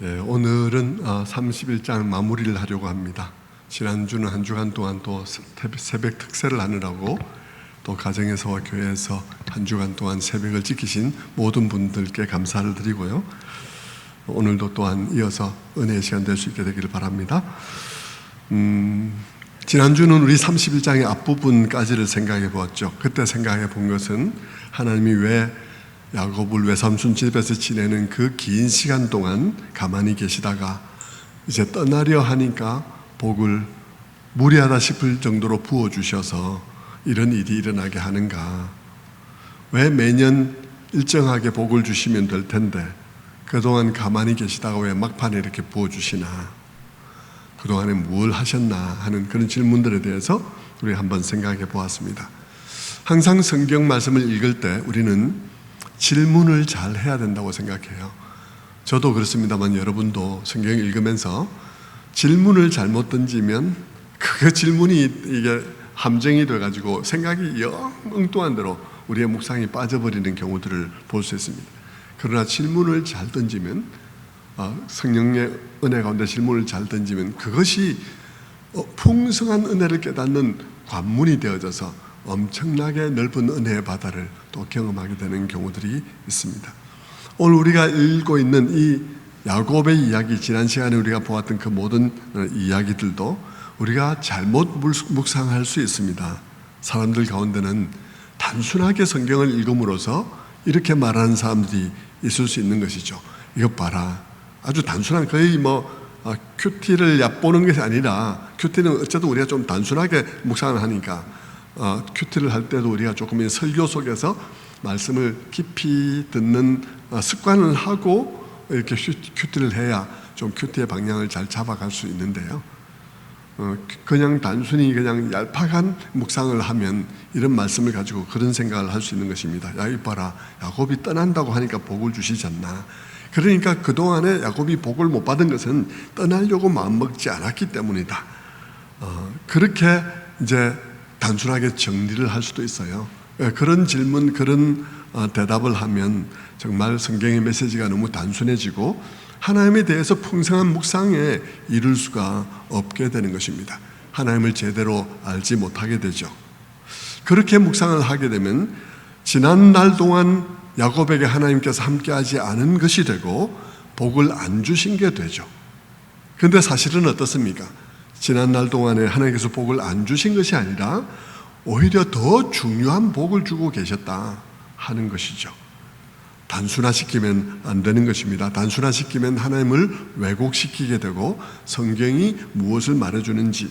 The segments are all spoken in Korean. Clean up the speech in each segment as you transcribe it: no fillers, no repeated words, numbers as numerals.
오늘은 31장 마무리를 하려고 합니다. 지난주는 한 주간 동안 또 새벽 특세를 하느라고 또 가정에서와 교회에서 한 주간 동안 새벽을 지키신 모든 분들께 감사를 드리고요. 오늘도 또한 이어서 은혜의 시간 될 수 있게 되기를 바랍니다. 지난주는 우리 31장의 앞부분까지를 생각해 보았죠. 그때 생각해 본 것은 하나님이 왜 야곱을 외삼촌 집에서 지내는 그 긴 시간 동안 가만히 계시다가 이제 떠나려 하니까 복을 무리하다 싶을 정도로 부어주셔서 이런 일이 일어나게 하는가. 왜 매년 일정하게 복을 주시면 될 텐데 그동안 가만히 계시다가 왜 막판에 이렇게 부어주시나, 그동안에 뭘 하셨나 하는 그런 질문들에 대해서 우리 한번 생각해 보았습니다. 항상 성경 말씀을 읽을 때 우리는 질문을 잘 해야 된다고 생각해요. 저도 그렇습니다만 여러분도 성경 읽으면서 질문을 잘못 던지면 그 질문이 이게 함정이 돼가지고 생각이 영 엉뚱한 대로 우리의 묵상이 빠져버리는 경우들을 볼 수 있습니다. 그러나 질문을 잘 던지면, 성령의 은혜 가운데 질문을 잘 던지면 그것이 풍성한 은혜를 깨닫는 관문이 되어져서 엄청나게 넓은 은혜의 바다를 또 경험하게 되는 경우들이 있습니다. 오늘 우리가 읽고 있는 이 야곱의 이야기, 지난 시간에 우리가 보았던 그 모든 이야기들도 우리가 잘못 묵상할 수 있습니다. 사람들 가운데는 단순하게 성경을 읽음으로써 이렇게 말하는 사람들이 있을 수 있는 것이죠. 이것 봐라, 아주 단순한, 거의 큐티를 얕보는 것이 아니라, 큐티는 어쨌든 우리가 좀 단순하게 묵상을 하니까 큐티를 할 때도 우리가 조금 설교 속에서 말씀을 깊이 듣는 습관을 하고 이렇게 큐티를 해야 좀 큐티의 방향을 잘 잡아갈 수 있는데요. 그냥 단순히 그냥 얄팍한 묵상을 하면 이런 말씀을 가지고 그런 생각을 할 수 있는 것입니다. 야, 이봐라, 야곱이 떠난다고 하니까 복을 주시지 않나. 그러니까 그동안에 야곱이 복을 못 받은 것은 떠나려고 마음먹지 않았기 때문이다. 그렇게 이제 단순하게 정리를 할 수도 있어요. 그런 질문, 그런 대답을 하면 정말 성경의 메시지가 너무 단순해지고 하나님에 대해서 풍성한 묵상에 이룰 수가 없게 되는 것입니다. 하나님을 제대로 알지 못하게 되죠. 그렇게 묵상을 하게 되면 지난 날 동안 야곱에게 하나님께서 함께하지 않은 것이 되고 복을 안 주신 게 되죠. 그런데 사실은 어떻습니까? 지난 날 동안에 하나님께서 복을 안 주신 것이 아니라 오히려 더 중요한 복을 주고 계셨다 하는 것이죠. 단순화시키면 안 되는 것입니다. 단순화시키면 하나님을 왜곡시키게 되고 성경이 무엇을 말해주는지,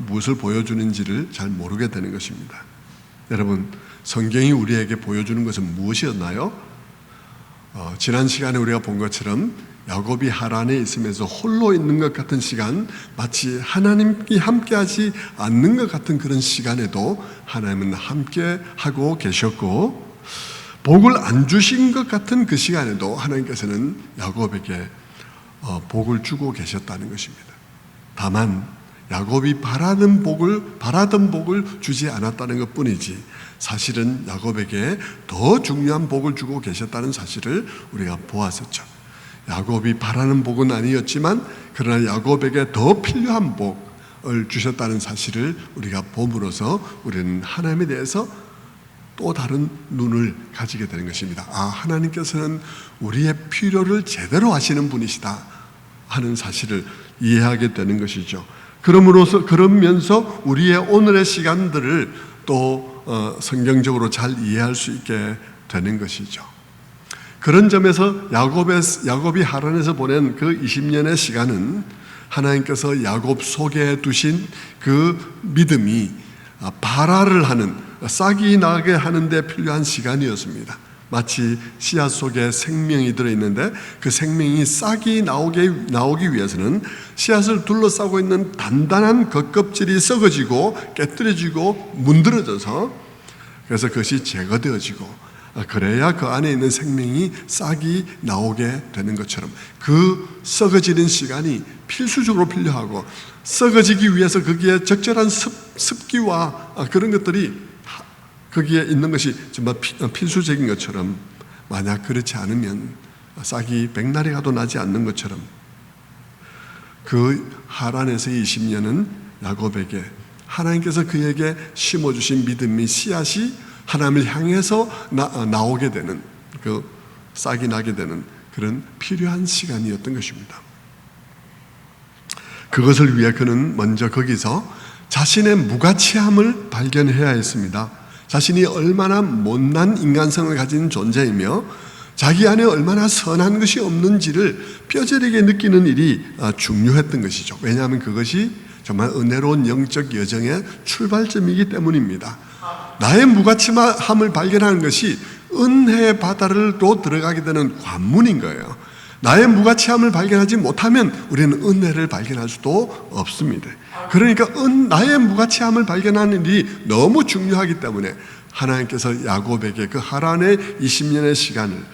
무엇을 보여주는지를 잘 모르게 되는 것입니다. 여러분, 성경이 우리에게 보여주는 것은 무엇이었나요? 지난 시간에 우리가 본 것처럼 야곱이 하란에 있으면서 홀로 있는 것 같은 시간, 마치 하나님이 함께하지 않는 것 같은 그런 시간에도 하나님은 함께하고 계셨고, 복을 안 주신 것 같은 그 시간에도 하나님께서는 야곱에게 복을 주고 계셨다는 것입니다. 다만 야곱이 바라던 복을 주지 않았다는 것 뿐이지, 사실은 야곱에게 더 중요한 복을 주고 계셨다는 사실을 우리가 보았었죠. 야곱이 바라는 복은 아니었지만 그러나 야곱에게 더 필요한 복을 주셨다는 사실을 우리가 봄으로써 우리는 하나님에 대해서 또 다른 눈을 가지게 되는 것입니다. 하나님께서는 우리의 필요를 제대로 아시는 분이시다 하는 사실을 이해하게 되는 것이죠. 그러면서 우리의 오늘의 시간들을 또 성경적으로 잘 이해할 수 있게 되는 것이죠. 그런 점에서 야곱이 하란에서 보낸 그 20년의 시간은 하나님께서 야곱 속에 두신 그 믿음이 발화를 하는, 싹이 나게 하는 데 필요한 시간이었습니다. 마치 씨앗 속에 생명이 들어있는데 그 생명이 싹이 나오기 위해서는 씨앗을 둘러싸고 있는 단단한 겉껍질이 썩어지고 깨뜨려지고 문드러져서, 그래서 그것이 제거되어지고, 그래야 그 안에 있는 생명이 싹이 나오게 되는 것처럼 그 썩어지는 시간이 필수적으로 필요하고, 썩어지기 위해서 거기에 적절한 습기와 그런 것들이 거기에 있는 것이 정말 필수적인 것처럼, 만약 그렇지 않으면 싹이 백날이 가도 나지 않는 것처럼 그 하란에서의 20년은 야곱에게 하나님께서 그에게 심어주신 믿음의 씨앗이 하나님을 향해서 나오게 되는, 그 싹이 나게 되는 그런 필요한 시간이었던 것입니다. 그것을 위해 그는 먼저 거기서 자신의 무가치함을 발견해야 했습니다. 자신이 얼마나 못난 인간성을 가진 존재이며 자기 안에 얼마나 선한 것이 없는지를 뼈저리게 느끼는 일이 중요했던 것이죠. 왜냐하면 그것이 정말 은혜로운 영적 여정의 출발점이기 때문입니다. 나의 무가치함을 발견하는 것이 은혜의 바다로 들어가게 되는 관문인 거예요. 나의 무가치함을 발견하지 못하면 우리는 은혜를 발견할 수도 없습니다. 그러니까 나의 무가치함을 발견하는 일이 너무 중요하기 때문에 하나님께서 야곱에게 그 하란의 20년의 시간을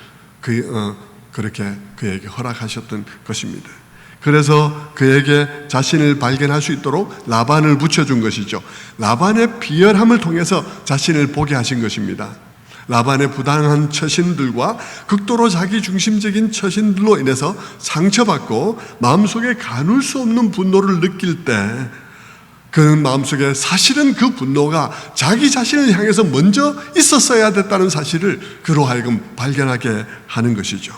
그렇게 그에게 허락하셨던 것입니다. 그래서 그에게 자신을 발견할 수 있도록 라반을 붙여준 것이죠. 라반의 비열함을 통해서 자신을 보게 하신 것입니다. 라반의 부당한 처신들과 극도로 자기중심적인 처신들로 인해서 상처받고 마음속에 가눌 수 없는 분노를 느낄 때 그 마음속에 사실은 그 분노가 자기 자신을 향해서 먼저 있었어야 됐다는 사실을 그로 하여금 발견하게 하는 것이죠.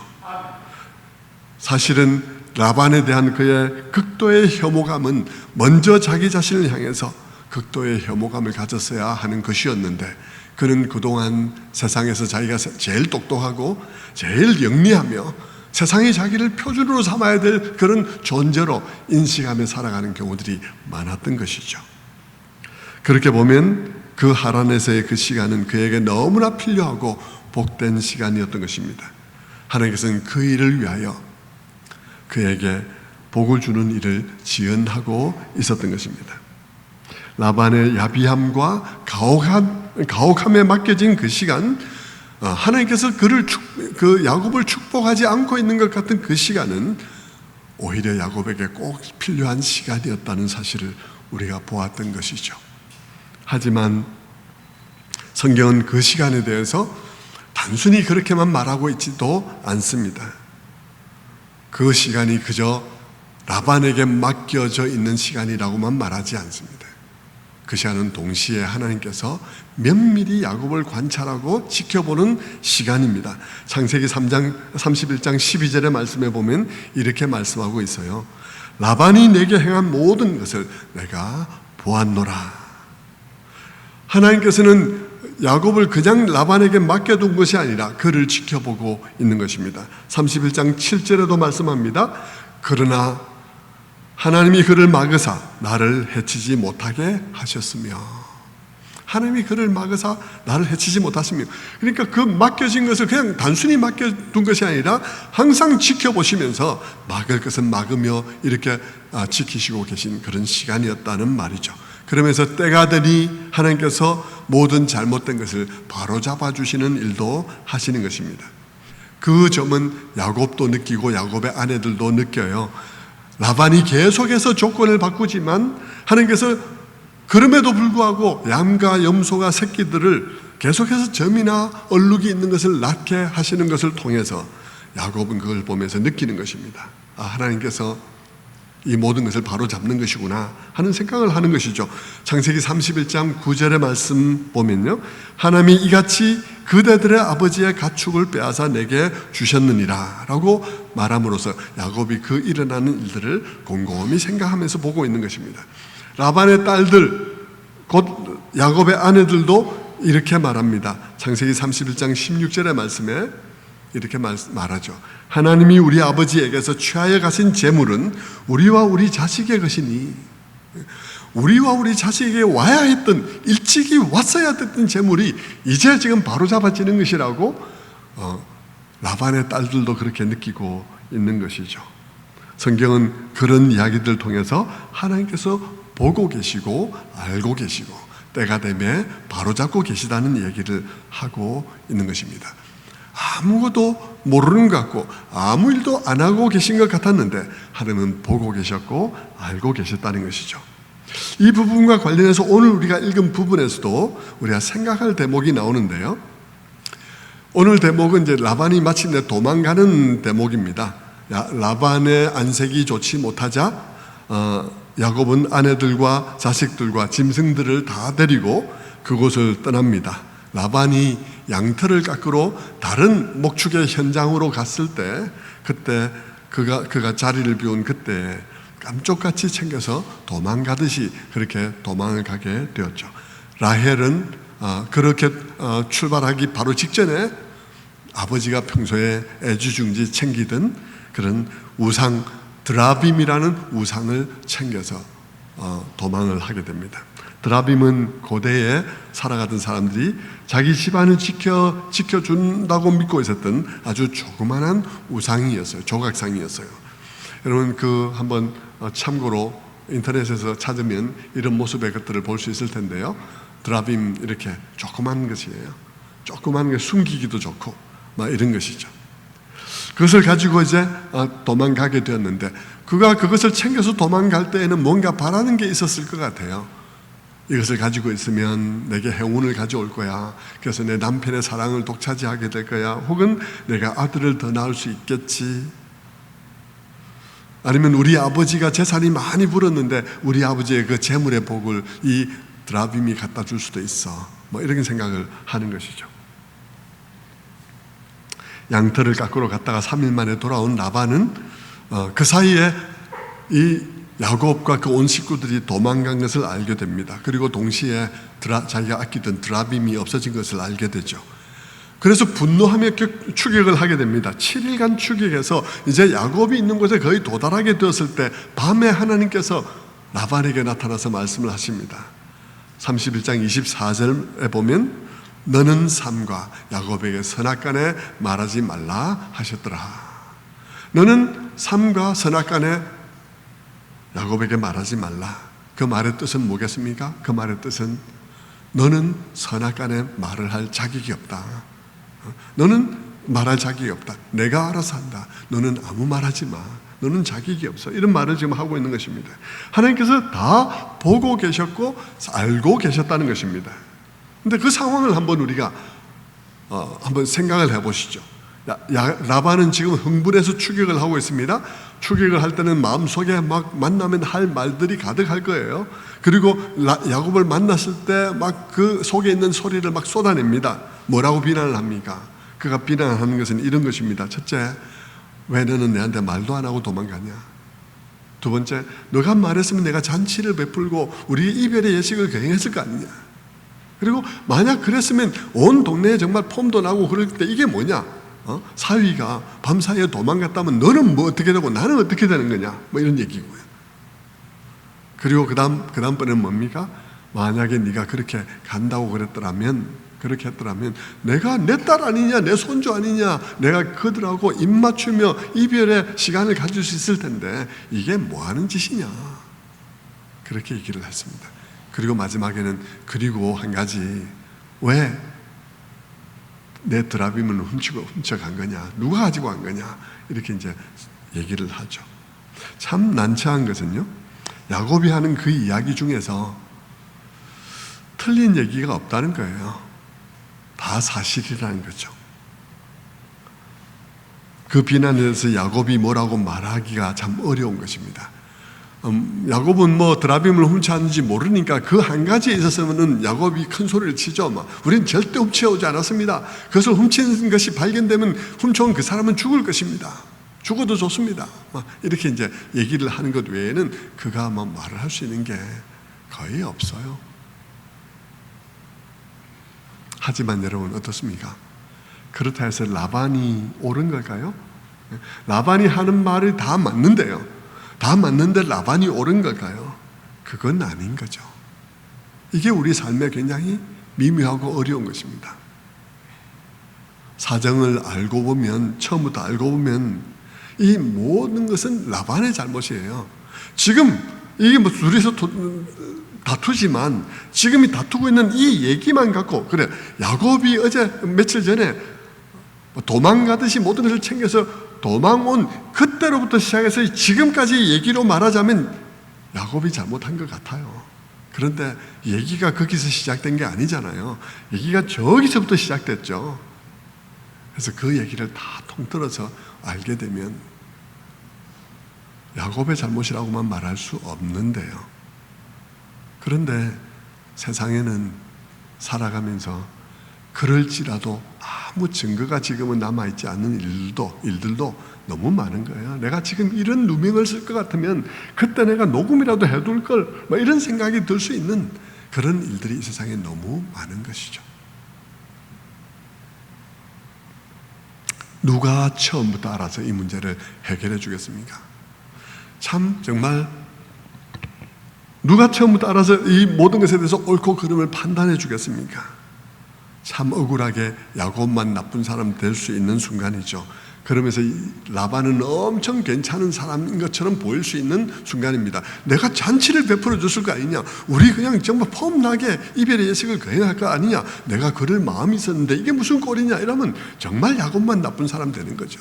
사실은 라반에 대한 그의 극도의 혐오감은 먼저 자기 자신을 향해서 극도의 혐오감을 가졌어야 하는 것이었는데 그는 그동안 세상에서 자기가 제일 똑똑하고 제일 영리하며 세상이 자기를 표준으로 삼아야 될 그런 존재로 인식하며 살아가는 경우들이 많았던 것이죠. 그렇게 보면 그 하란에서의 그 시간은 그에게 너무나 필요하고 복된 시간이었던 것입니다. 하나님께서는 그 일을 위하여 그에게 복을 주는 일을 지연하고 있었던 것입니다. 라반의 야비함과 가혹함에 맡겨진 그 시간, 하나님께서 그 야곱을 축복하지 않고 있는 것 같은 그 시간은 오히려 야곱에게 꼭 필요한 시간이었다는 사실을 우리가 보았던 것이죠. 하지만 성경은 그 시간에 대해서 단순히 그렇게만 말하고 있지도 않습니다. 그 시간이 그저 라반에게 맡겨져 있는 시간이라고만 말하지 않습니다. 그 시간은 동시에 하나님께서 면밀히 야곱을 관찰하고 지켜보는 시간입니다. 창세기 3장 31장 12절의 말씀에 보면 이렇게 말씀하고 있어요. 라반이 내게 행한 모든 것을 내가 보았노라. 하나님께서는 야곱을 그냥 라반에게 맡겨둔 것이 아니라 그를 지켜보고 있는 것입니다. 31장 7절에도 말씀합니다. 그러나 하나님이 그를 막으사 나를 해치지 못하게 하셨으며, 하나님이 그를 막으사 나를 해치지 못하시며, 그러니까 그 맡겨진 것을 그냥 단순히 맡겨둔 것이 아니라 항상 지켜보시면서 막을 것은 막으며 이렇게 지키시고 계신 그런 시간이었다는 말이죠. 그러면서 때가 되니 하나님께서 모든 잘못된 것을 바로잡아 주시는 일도 하시는 것입니다. 그 점은 야곱도 느끼고 야곱의 아내들도 느껴요. 라반이 계속해서 조건을 바꾸지만 하나님께서 그럼에도 불구하고 양과 염소가 새끼들을 계속해서 점이나 얼룩이 있는 것을 낳게 하시는 것을 통해서 야곱은 그걸 보면서 느끼는 것입니다. 하나님께서 이 모든 것을 바로 잡는 것이구나 하는 생각을 하는 것이죠. 창세기 31장 9절의 말씀 보면요, 하나님이 이같이 그대들의 아버지의 가축을 빼앗아 내게 주셨느니라 라고 말함으로써 야곱이 그 일어나는 일들을 곰곰이 생각하면서 보고 있는 것입니다. 라반의 딸들 곧 야곱의 아내들도 이렇게 말합니다. 창세기 31장 16절의 말씀에 이렇게 말하죠. 하나님이 우리 아버지에게서 취하여 가신 재물은 우리와 우리 자식의 것이니, 우리와 우리 자식에게 와야 했던, 일찍이 왔어야 됐던 재물이 이제 지금 바로 잡아지는 것이라고 라반의 딸들도 그렇게 느끼고 있는 것이죠. 성경은 그런 이야기들 통해서 하나님께서 보고 계시고 알고 계시고 때가 되면 바로 잡고 계시다는 얘기를 하고 있는 것입니다. 아무것도 모르는 것 같고 아무 일도 안 하고 계신 것 같았는데 하나님은 보고 계셨고 알고 계셨다는 것이죠. 이 부분과 관련해서 오늘 우리가 읽은 부분에서도 우리가 생각할 대목이 나오는데요, 오늘 대목은 이제 라반이 마침내 도망가는 대목입니다. 라반의 안색이 좋지 못하자 야곱은 아내들과 자식들과 짐승들을 다 데리고 그곳을 떠납니다. 라반이 양털을 깎으러 다른 목축의 현장으로 갔을 때, 그때 그가 자리를 비운 그때 깜짝같이 챙겨서 도망가듯이 그렇게 도망을 가게 되었죠. 라헬은 그렇게 출발하기 바로 직전에 아버지가 평소에 애지중지 챙기던 그런 우상, 드라빔이라는 우상을 챙겨서 도망을 하게 됩니다. 드라빔은 고대에 살아가던 사람들이 자기 집안을 지켜준다고 믿고 있었던 아주 조그만한 우상이었어요. 조각상이었어요. 여러분 한번 참고로 인터넷에서 찾으면 이런 모습의 것들을 볼 수 있을 텐데요. 드라빔 이렇게 조그만 것이에요. 조그만 게 숨기기도 좋고 막 이런 것이죠. 그것을 가지고 이제 도망가게 되었는데, 그가 그것을 챙겨서 도망갈 때에는 뭔가 바라는 게 있었을 것 같아요. 이것을 가지고 있으면 내게 행운을 가져올 거야. 그래서 내 남편의 사랑을 독차지하게 될 거야. 혹은 내가 아들을 더 낳을 수 있겠지. 아니면 우리 아버지가 재산이 많이 불었는데 우리 아버지의 그 재물의 복을 이 드라빔이 갖다 줄 수도 있어. 뭐 이런 생각을 하는 것이죠. 양털을 깎으러 갔다가 3일 만에 돌아온 라반은 그 사이에 이 야곱과 그 온 식구들이 도망간 것을 알게 됩니다. 그리고 동시에 자기가 아끼던 드라빔이 없어진 것을 알게 되죠. 그래서 분노하며 추격을 하게 됩니다. 7일간 추격해서 이제 야곱이 있는 곳에 거의 도달하게 되었을 때 밤에 하나님께서 라반에게 나타나서 말씀을 하십니다. 31장 24절에 보면 너는 삼가 야곱에게 선악간에 말하지 말라 하셨더라. 너는 삼가 선악간에 야곱에게 말하지 말라. 그 말의 뜻은 뭐겠습니까? 그 말의 뜻은 너는 선악간에 말을 할 자격이 없다. 너는 말할 자격이 없다. 내가 알아서 한다. 너는 아무 말하지 마. 너는 자격이 없어. 이런 말을 지금 하고 있는 것입니다. 하나님께서 다 보고 계셨고 알고 계셨다는 것입니다. 근데 그 상황을 한번 우리가 한번 생각을 해보시죠. 라반은 지금 흥분해서 추격을 하고 있습니다. 추격을 할 때는 마음속에 막 만나면 할 말들이 가득할 거예요. 그리고 야곱을 만났을 때 막 그 속에 있는 소리를 막 쏟아냅니다. 뭐라고 비난을 합니까? 그가 비난하는 것은 이런 것입니다. 첫째, 왜 너는 내한테 말도 안 하고 도망가냐? 두 번째, 너가 말했으면 내가 잔치를 베풀고 우리 이별의 예식을 거행했을 거 아니냐? 그리고 만약 그랬으면 온 동네에 정말 폼도 나고 그럴 때 이게 뭐냐? 사위가 밤사이에 도망갔다면 너는 뭐 어떻게 되고 나는 어떻게 되는 거냐? 뭐 이런 얘기고요. 그리고 그 다음번에는 뭡니까? 만약에 네가 그렇게 간다고 그렇게 했더라면 내가 내 딸 아니냐, 내 손주 아니냐, 내가 그들하고 입 맞추며 이별의 시간을 가질 수 있을 텐데 이게 뭐 하는 짓이냐? 그렇게 얘기를 했습니다. 그리고 마지막에는 그리고 한 가지, 왜 내 드라빔을 훔쳐간 거냐? 누가 가지고 간 거냐? 이렇게 이제 얘기를 하죠. 참 난처한 것은요, 야곱이 하는 그 이야기 중에서 틀린 얘기가 없다는 거예요. 다 사실이라는 거죠. 그 비난에 대해서 야곱이 뭐라고 말하기가 참 어려운 것입니다. 야곱은 뭐 드라빔을 훔쳤는지 모르니까 그 한 가지에 있어서는 야곱이 큰 소리를 치죠. 우리는 절대 훔쳐오지 않았습니다. 그것을 훔친 것이 발견되면 훔쳐온 그 사람은 죽을 것입니다. 죽어도 좋습니다. 이렇게 이제 얘기를 하는 것 외에는 그가 뭐 말을 할 수 있는 게 거의 없어요. 하지만 여러분 어떻습니까? 그렇다 해서 라반이 옳은 걸까요? 라반이 하는 말이 다 맞는데요. 다 맞는데 라반이 옳은 걸까요? 그건 아닌 거죠. 이게 우리 삶에 굉장히 미묘하고 어려운 것입니다. 사정을 알고 보면, 처음부터 알고 보면 이 모든 것은 라반의 잘못이에요. 지금 이게 뭐 둘이서 다투지만 지금 다투고 있는 이 얘기만 갖고, 그래, 야곱이 며칠 전에 도망가듯이 모든 것을 챙겨서 도망온 그때로부터 시작해서 지금까지 얘기로 말하자면 야곱이 잘못한 것 같아요. 그런데 얘기가 거기서 시작된 게 아니잖아요. 얘기가 저기서부터 시작됐죠. 그래서 그 얘기를 다 통틀어서 알게 되면 야곱의 잘못이라고만 말할 수 없는데요. 그런데 세상에는 살아가면서 그럴지라도 아무 증거가 지금은 남아있지 않는 일들도 너무 많은 거예요. 내가 지금 이런 누명을 쓸 것 같으면 그때 내가 녹음이라도 해둘 걸, 이런 생각이 들 수 있는 그런 일들이 이 세상에 너무 많은 것이죠. 누가 처음부터 알아서 이 문제를 해결해 주겠습니까? 참 정말 누가 처음부터 알아서 이 모든 것에 대해서 옳고 그름을 판단해 주겠습니까? 참 억울하게 야곱만 나쁜 사람 될 수 있는 순간이죠. 그러면서 라반은 엄청 괜찮은 사람인 것처럼 보일 수 있는 순간입니다. 내가 잔치를 베풀어 줬을 거 아니냐, 우리 그냥 정말 폼나게 이별의 예식을 거행할 거 아니냐, 내가 그럴 마음이 있었는데 이게 무슨 꼴이냐, 이러면 정말 야곱만 나쁜 사람 되는 거죠.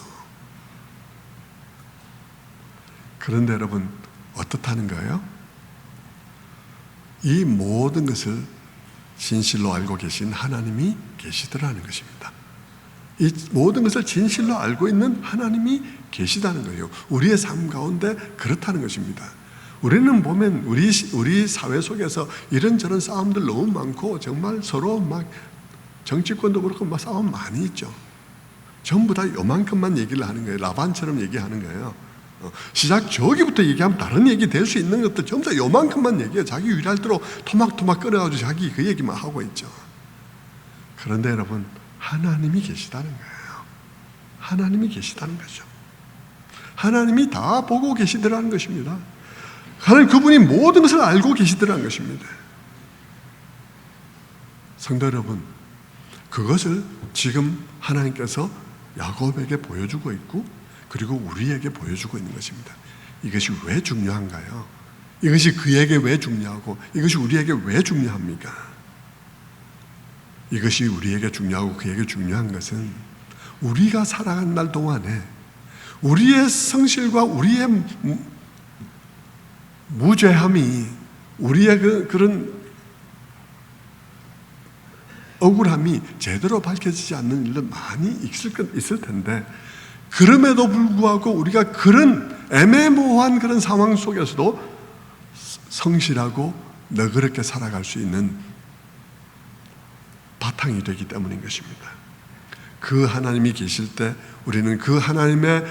그런데 여러분, 어떻다는 거예요? 이 모든 것을 진실로 알고 계신 하나님이 계시더라는 것입니다. 이 모든 것을 진실로 알고 있는 하나님이 계시다는 거예요. 우리의 삶 가운데 그렇다는 것입니다. 우리는 보면 우리 사회 속에서 이런저런 싸움들 너무 많고 정말 서로 막 정치권도 그렇고 막 싸움 많이 있죠. 전부 다 요만큼만 얘기를 하는 거예요. 라반처럼 얘기하는 거예요. 시작 저기부터 얘기하면 다른 얘기 될 수 있는 것도 전부 다 요만큼만 얘기해요. 자기 위할 대로 토막토막 끓여가지고 자기 그 얘기만 하고 있죠. 그런데 여러분, 하나님이 계시다는 거예요. 하나님이 계시다는 거죠. 하나님이 다 보고 계시더라는 것입니다. 하나님 그분이 모든 것을 알고 계시더라는 것입니다. 성도 여러분, 그것을 지금 하나님께서 야곱에게 보여주고 있고 그리고 우리에게 보여주고 있는 것입니다. 이것이 왜 중요한가요? 이것이 그에게 왜 중요하고 이것이 우리에게 왜 중요합니까? 이것이 우리에게 중요하고 그에게 중요한 것은 우리가 살아가는 날 동안에 우리의 성실과 우리의 무죄함이, 우리의 그런 억울함이 제대로 밝혀지지 않는 일도 많이 있을 텐데, 그럼에도 불구하고 우리가 그런 애매모호한 그런 상황 속에서도 성실하고 너그럽게 살아갈 수 있는 바탕이 되기 때문인 것입니다. 그 하나님이 계실 때 우리는 그 하나님의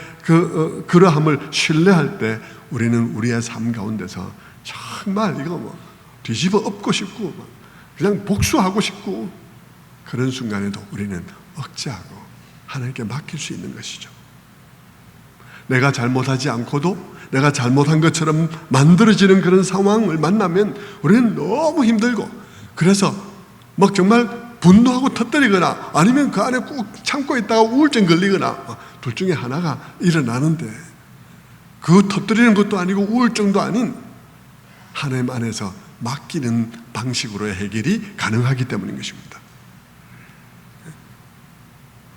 그러함을 신뢰할 때 우리는 우리의 삶 가운데서 정말 이거 뒤집어 엎고 싶고 그냥 복수하고 싶고 그런 순간에도 우리는 억제하고 하나님께 맡길 수 있는 것이죠. 내가 잘못하지 않고도 내가 잘못한 것처럼 만들어지는 그런 상황을 만나면 우리는 너무 힘들고, 그래서 막 정말 분노하고 터뜨리거나 아니면 그 안에 꾹 참고 있다가 우울증 걸리거나 둘 중에 하나가 일어나는데, 그 터뜨리는 것도 아니고 우울증도 아닌 하나님 안에서 맡기는 방식으로의 해결이 가능하기 때문인 것입니다.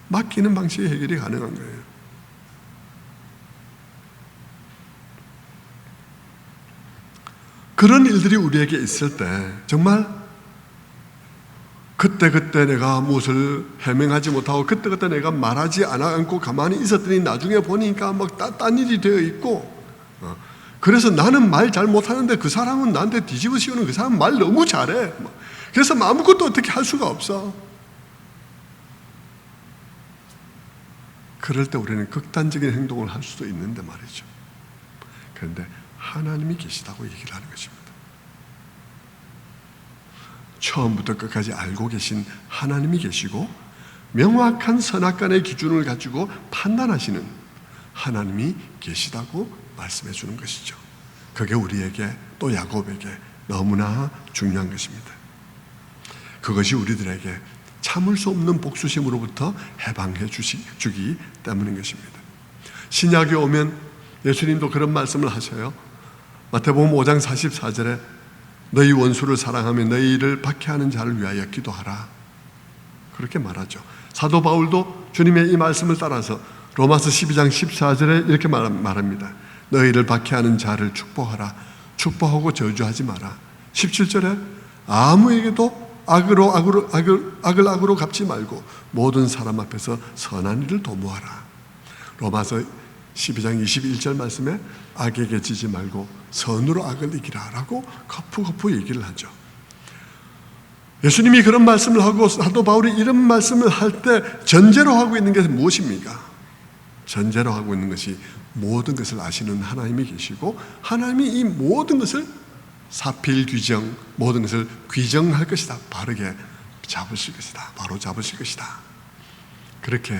맡기는 방식의 해결이 가능한 거예요. 그런 일들이 우리에게 있을 때 정말 그때 내가 무엇을 해명하지 못하고 그때 내가 말하지 않고 가만히 있었더니 나중에 보니까 막 딴 일이 되어 있고, 그래서 나는 말 잘 못하는데 그 사람은 나한테 뒤집어 씌우는 그 사람은 말 너무 잘해. 그래서 아무것도 어떻게 할 수가 없어. 그럴 때 우리는 극단적인 행동을 할 수도 있는데 말이죠. 그런데 하나님이 계시다고 얘기를 하는 것입니다. 처음부터 끝까지 알고 계신 하나님이 계시고 명확한 선악간의 기준을 가지고 판단하시는 하나님이 계시다고 말씀해 주는 것이죠. 그게 우리에게 또 야곱에게 너무나 중요한 것입니다. 그것이 우리들에게 참을 수 없는 복수심으로부터 해방해 주기 때문인 것입니다. 신약에 오면 예수님도 그런 말씀을 하셔요. 마태복음 5장 44절에 너희 원수를 사랑하며 너희를 박해하는 자를 위하여 기도하라, 그렇게 말하죠. 사도 바울도 주님의 이 말씀을 따라서 로마서 12장 14절에 이렇게 말합니다. 너희를 박해하는 자를 축복하라, 축복하고 저주하지 마라. 17절에 아무에게도 악을 악으로 갚지 말고 모든 사람 앞에서 선한 일을 도모하라. 로마서 12장 21절 말씀에 악에게 지지 말고 선으로 악을 이기라 라고 거푸거푸 얘기를 하죠. 예수님이 그런 말씀을 하고 사도 바울이 이런 말씀을 할 때 전제로 하고 있는 게 무엇입니까? 전제로 하고 있는 것이 모든 것을 아시는 하나님이 계시고 하나님이 이 모든 것을 사필 규정, 모든 것을 규정할 것이다. 바르게 잡으실 것이다. 바로 잡으실 것이다. 그렇게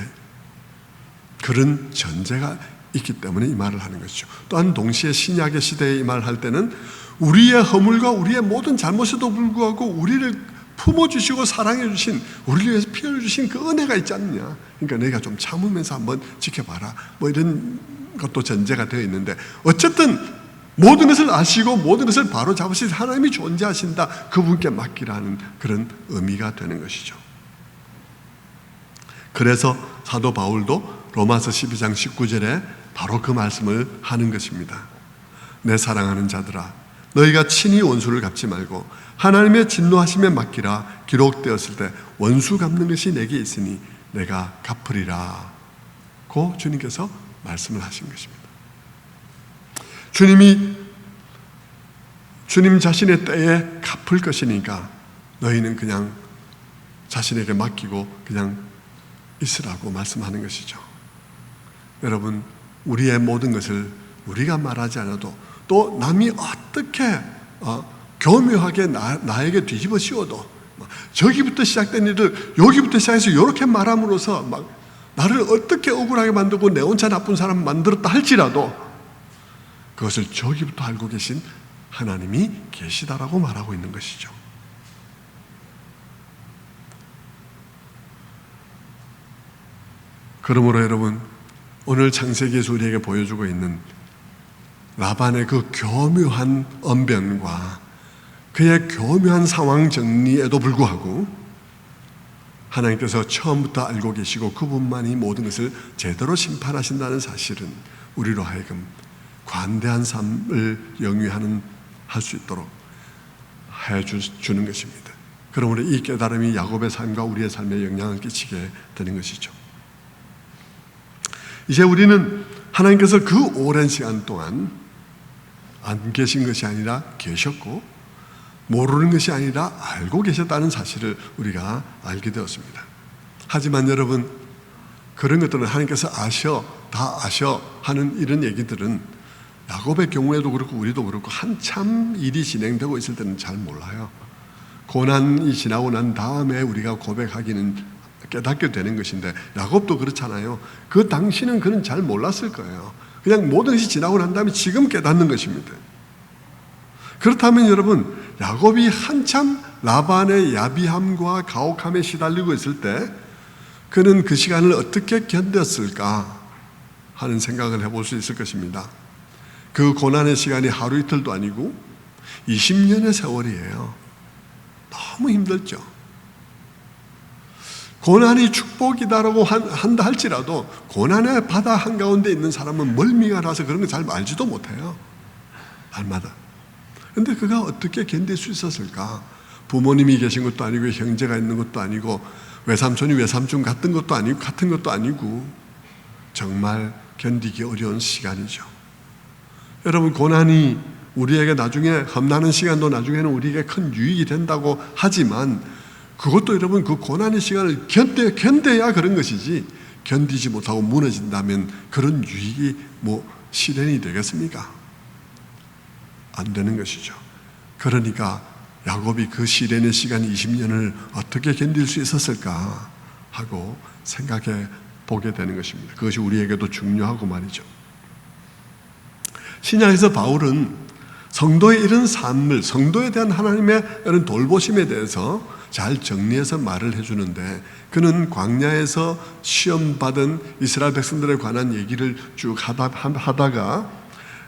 그런 전제가 있기 때문에 이 말을 하는 것이죠. 또한 동시에 신약의 시대에 이 말을 할 때는 우리의 허물과 우리의 모든 잘못에도 불구하고 우리를 품어주시고 사랑해주신, 우리를 위해서 피 흘려주신 그 은혜가 있지 않느냐. 그러니까 너희가 좀 참으면서 한번 지켜봐라. 뭐 이런 것도 전제가 되어 있는데, 어쨌든 모든 것을 아시고 모든 것을 바로 잡으신 하나님이 존재하신다. 그분께 맡기라는 그런 의미가 되는 것이죠. 그래서 사도 바울도 로마서 12장 19절에 바로 그 말씀을 하는 것입니다. 내 사랑하는 자들아, 너희가 친히 원수를 갚지 말고 하나님의 진노하심에 맡기라. 기록되었을 때 원수 갚는 것이 내게 있으니 내가 갚으리라 고 주님께서 말씀을 하신 것입니다. 주님 자신의 때에 갚을 것이니까 너희는 그냥 자신에게 맡기고 그냥 있으라고 말씀하는 것이죠. 여러분, 우리의 모든 것을 우리가 말하지 않아도 또 남이 어떻게 교묘하게 나에게 뒤집어 씌워도 저기부터 시작된 일을 여기부터 시작해서 이렇게 말함으로써 막 나를 어떻게 억울하게 만들고 내 혼자 나쁜 사람 만들었다 할지라도 그것을 저기부터 알고 계신 하나님이 계시다라고 말하고 있는 것이죠. 그러므로 여러분, 오늘 창세기에서 우리에게 보여주고 있는 라반의 그 교묘한 언변과 그의 교묘한 상황 정리에도 불구하고 하나님께서 처음부터 알고 계시고 그분만이 모든 것을 제대로 심판하신다는 사실은 우리로 하여금 관대한 삶을 할 수 있도록 해주는 것입니다. 그러므로 이 깨달음이 야곱의 삶과 우리의 삶에 영향을 끼치게 되는 것이죠. 이제 우리는 하나님께서 그 오랜 시간 동안 안 계신 것이 아니라 계셨고 모르는 것이 아니라 알고 계셨다는 사실을 우리가 알게 되었습니다. 하지만 여러분, 그런 것들은 하나님께서 다 아셔 하는 이런 얘기들은 야곱의 경우에도 그렇고 우리도 그렇고 한참 일이 진행되고 있을 때는 잘 몰라요. 고난이 지나고 난 다음에 우리가 고백하기는 깨닫게 되는 것인데 야곱도 그렇잖아요. 그 당시는 그는 잘 몰랐을 거예요. 그냥 모든 것이 지나고 난 다음에 지금 깨닫는 것입니다. 그렇다면 여러분, 야곱이 한참 라반의 야비함과 가혹함에 시달리고 있을 때 그는 그 시간을 어떻게 견뎠을까 하는 생각을 해볼 수 있을 것입니다. 그 고난의 시간이 하루 이틀도 아니고 20년의 세월이에요. 너무 힘들죠. 고난이 축복이다라고 한다 할지라도 고난의 바다 한가운데 있는 사람은 멀미가 나서 그런 거 잘 알지도 못해요. 날마다. 그런데 그가 어떻게 견딜 수 있었을까? 부모님이 계신 것도 아니고 형제가 있는 것도 아니고 외삼촌이 외삼촌 같은 것도 아니고 정말 견디기 어려운 시간이죠. 여러분, 고난이 우리에게 나중에 험나는 시간도 나중에는 우리에게 큰 유익이 된다고 하지만 그것도 여러분 그 고난의 시간을 견뎌야 그런 것이지 견디지 못하고 무너진다면 그런 유익이 실현이 되겠습니까? 안 되는 것이죠. 그러니까 야곱이 그 시련의 시간 20년을 어떻게 견딜 수 있었을까 하고 생각해 보게 되는 것입니다. 그것이 우리에게도 중요하고 말이죠. 신약에서 바울은 성도의 이런 삶을, 성도에 대한 하나님의 이런 돌보심에 대해서 잘 정리해서 말을 해주는데 그는 광야에서 시험받은 이스라엘 백성들에 관한 얘기를 쭉 하다가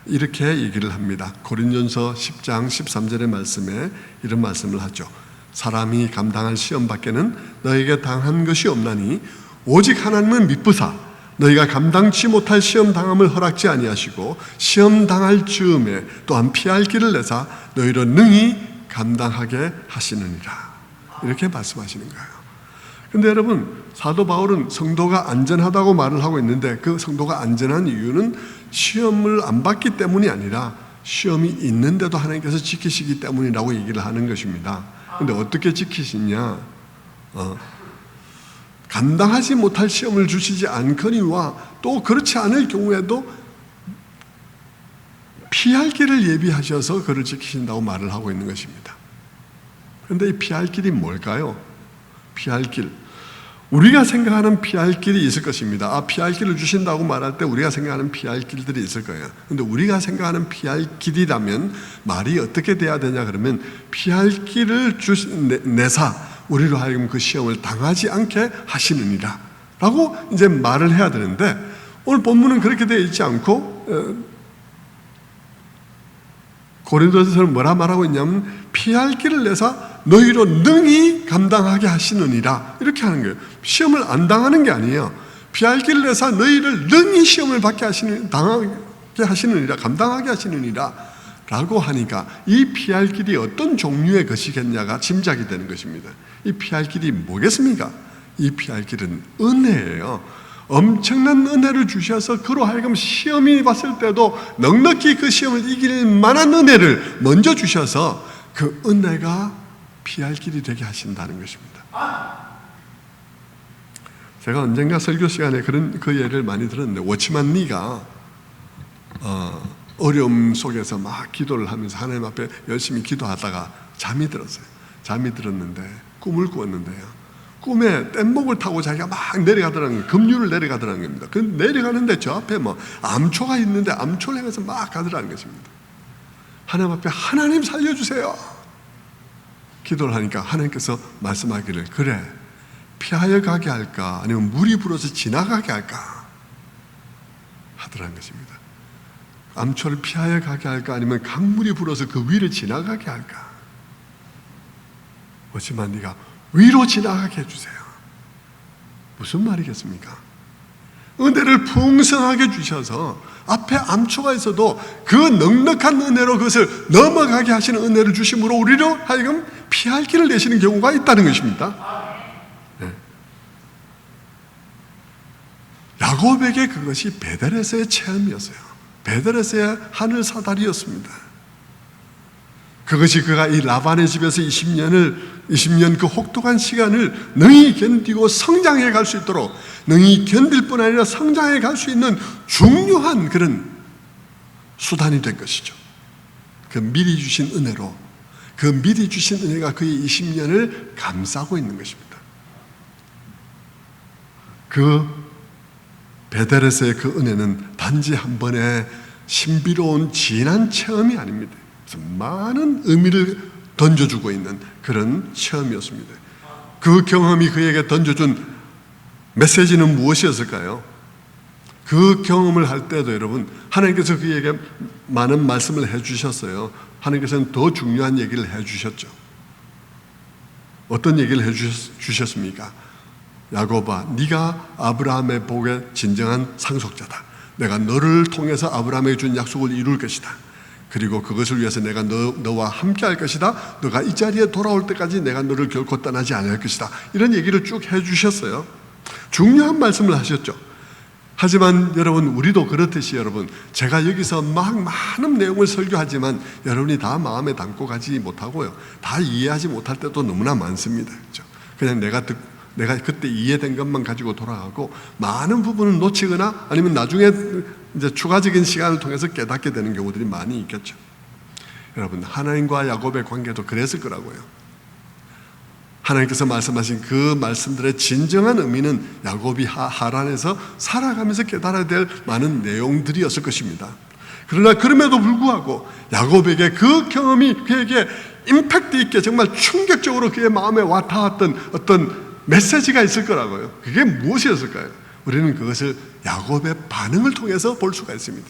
이렇게 얘기를 합니다. 고린도전서 10장 13절의 말씀에 이런 말씀을 하죠. 사람이 감당할 시험 밖에는 너에게 당한 것이 없나니 오직 하나님은 미쁘사 너희가 감당치 못할 시험 당함을 허락지 아니하시고 시험 당할 즈음에 또한 피할 길을 내사 너희로 능히 감당하게 하시느니라. 이렇게 말씀하시는 거예요. 근데 여러분, 사도 바울은 성도가 안전하다고 말을 하고 있는데 그 성도가 안전한 이유는 시험을 안 받기 때문이 아니라 시험이 있는데도 하나님께서 지키시기 때문이라고 얘기를 하는 것입니다. 근데 어떻게 지키시냐? 감당하지 못할 시험을 주시지 않거니와 또 그렇지 않을 경우에도 피할 길을 예비하셔서 그를 지키신다고 말을 하고 있는 것입니다. 그런데 이 피할 길이 뭘까요? 피할 길. 우리가 생각하는 피할 길이 있을 것입니다. 피할 길을 주신다고 말할 때 우리가 생각하는 피할 길들이 있을 거예요. 그런데 우리가 생각하는 피할 길이라면 말이 어떻게 돼야 되냐 그러면 피할 길을 내사 우리로 하여금 그 시험을 당하지 않게 하시느니라 라고 이제 말을 해야 되는데 오늘 본문은 그렇게 되어 있지 않고 고린도서는 뭐라 말하고 있냐면 피할 길을 내사 너희로 능히 감당하게 하시느니라 이렇게 하는 거예요. 시험을 안 당하는 게 아니에요. 피할 길을 내사 너희를 능히 시험을 받게 당하게 하시느니라, 감당하게 하시느니라 라고 하니까 이 피할 길이 어떤 종류의 것이겠냐가 짐작이 되는 것입니다. 이 피할 길이 뭐겠습니까? 이 피할 길은 은혜예요. 엄청난 은혜를 주셔서 그로 하여금 시험이 왔을 때도 넉넉히 그 시험을 이길 만한 은혜를 먼저 주셔서 그 은혜가 피할 길이 되게 하신다는 것입니다. 제가 언젠가 설교 시간에 그 예를 많이 들었는데 워치만 니가 어려움 속에서 막 기도를 하면서 하나님 앞에 열심히 기도하다가 잠이 들었어요. 잠이 들었는데 꿈을 꾸었는데요. 꿈에 뗏목을 타고 자기가 막 내려가더라는 거예요. 급류를 내려가더라는 겁니다. 그 내려가는데 저 앞에 뭐 암초가 있는데 암초를 향해서 막 가더라는 것입니다. 하나님 앞에 하나님 살려주세요. 기도를 하니까 하나님께서 말씀하기를 그래 피하여 가게 할까 아니면 물이 불어서 지나가게 할까 하더라는 것입니다. 암초를 피하여 가게 할까 아니면 강물이 불어서 그 위를 지나가게 할까. 하지만 네가 위로 지나가게 해주세요. 무슨 말이겠습니까? 은혜를 풍성하게 주셔서 앞에 암초가 있어도 그 넉넉한 은혜로 그것을 넘어가게 하시는 은혜를 주심으로 우리로 하여금 피할 길을 내시는 경우가 있다는 것입니다. 네. 야곱에게 그것이 베델에서의 체험이었어요. 베델에서의 하늘 사다리였습니다. 그것이 그가 이 라반의 집에서 20년 그 혹독한 시간을 능히 견디고 성장해 갈 수 있도록 능히 견딜 뿐 아니라 성장해 갈 수 있는 중요한 그런 수단이 된 것이죠. 그 미리 주신 은혜로 그 미리 주신 은혜가 그의 20년을 감싸고 있는 것입니다. 그 베델에서의 그 은혜는 단지 한 번의 신비로운 진한 체험이 아닙니다. 많은 의미를 던져주고 있는 그런 체험이었습니다. 그 경험이 그에게 던져준 메시지는 무엇이었을까요? 그 경험을 할 때도 여러분 하나님께서 그에게 많은 말씀을 해주셨어요. 하나님께서는 더 중요한 얘기를 해주셨죠. 어떤 얘기를 해주셨습니까? 야곱아, 네가 아브라함의 복의 진정한 상속자다. 내가 너를 통해서 아브라함에게 준 약속을 이룰 것이다. 그리고 그것을 위해서 내가 너와 함께 할 것이다. 너가 이 자리에 돌아올 때까지 내가 너를 결코 떠나지 않을 것이다. 이런 얘기를 쭉 해주셨어요. 중요한 말씀을 하셨죠. 하지만 여러분 우리도 그렇듯이 여러분 제가 여기서 막 많은 내용을 설교하지만 여러분이 다 마음에 담고 가지 못하고요. 다 이해하지 못할 때도 너무나 많습니다. 그렇죠? 그냥 내가 그때 이해된 것만 가지고 돌아가고 많은 부분을 놓치거나 아니면 나중에 이제 추가적인 시간을 통해서 깨닫게 되는 경우들이 많이 있겠죠. 여러분 하나님과 야곱의 관계도 그랬을 거라고요. 하나님께서 말씀하신 그 말씀들의 진정한 의미는 야곱이 하란에서 살아가면서 깨달아야 될 많은 내용들이었을 것입니다. 그러나 그럼에도 불구하고 야곱에게 그 경험이 그에게 임팩트 있게 정말 충격적으로 그의 마음에 와 닿았던 어떤 메시지가 있을 거라고요. 그게 무엇이었을까요? 우리는 그것을 야곱의 반응을 통해서 볼 수가 있습니다.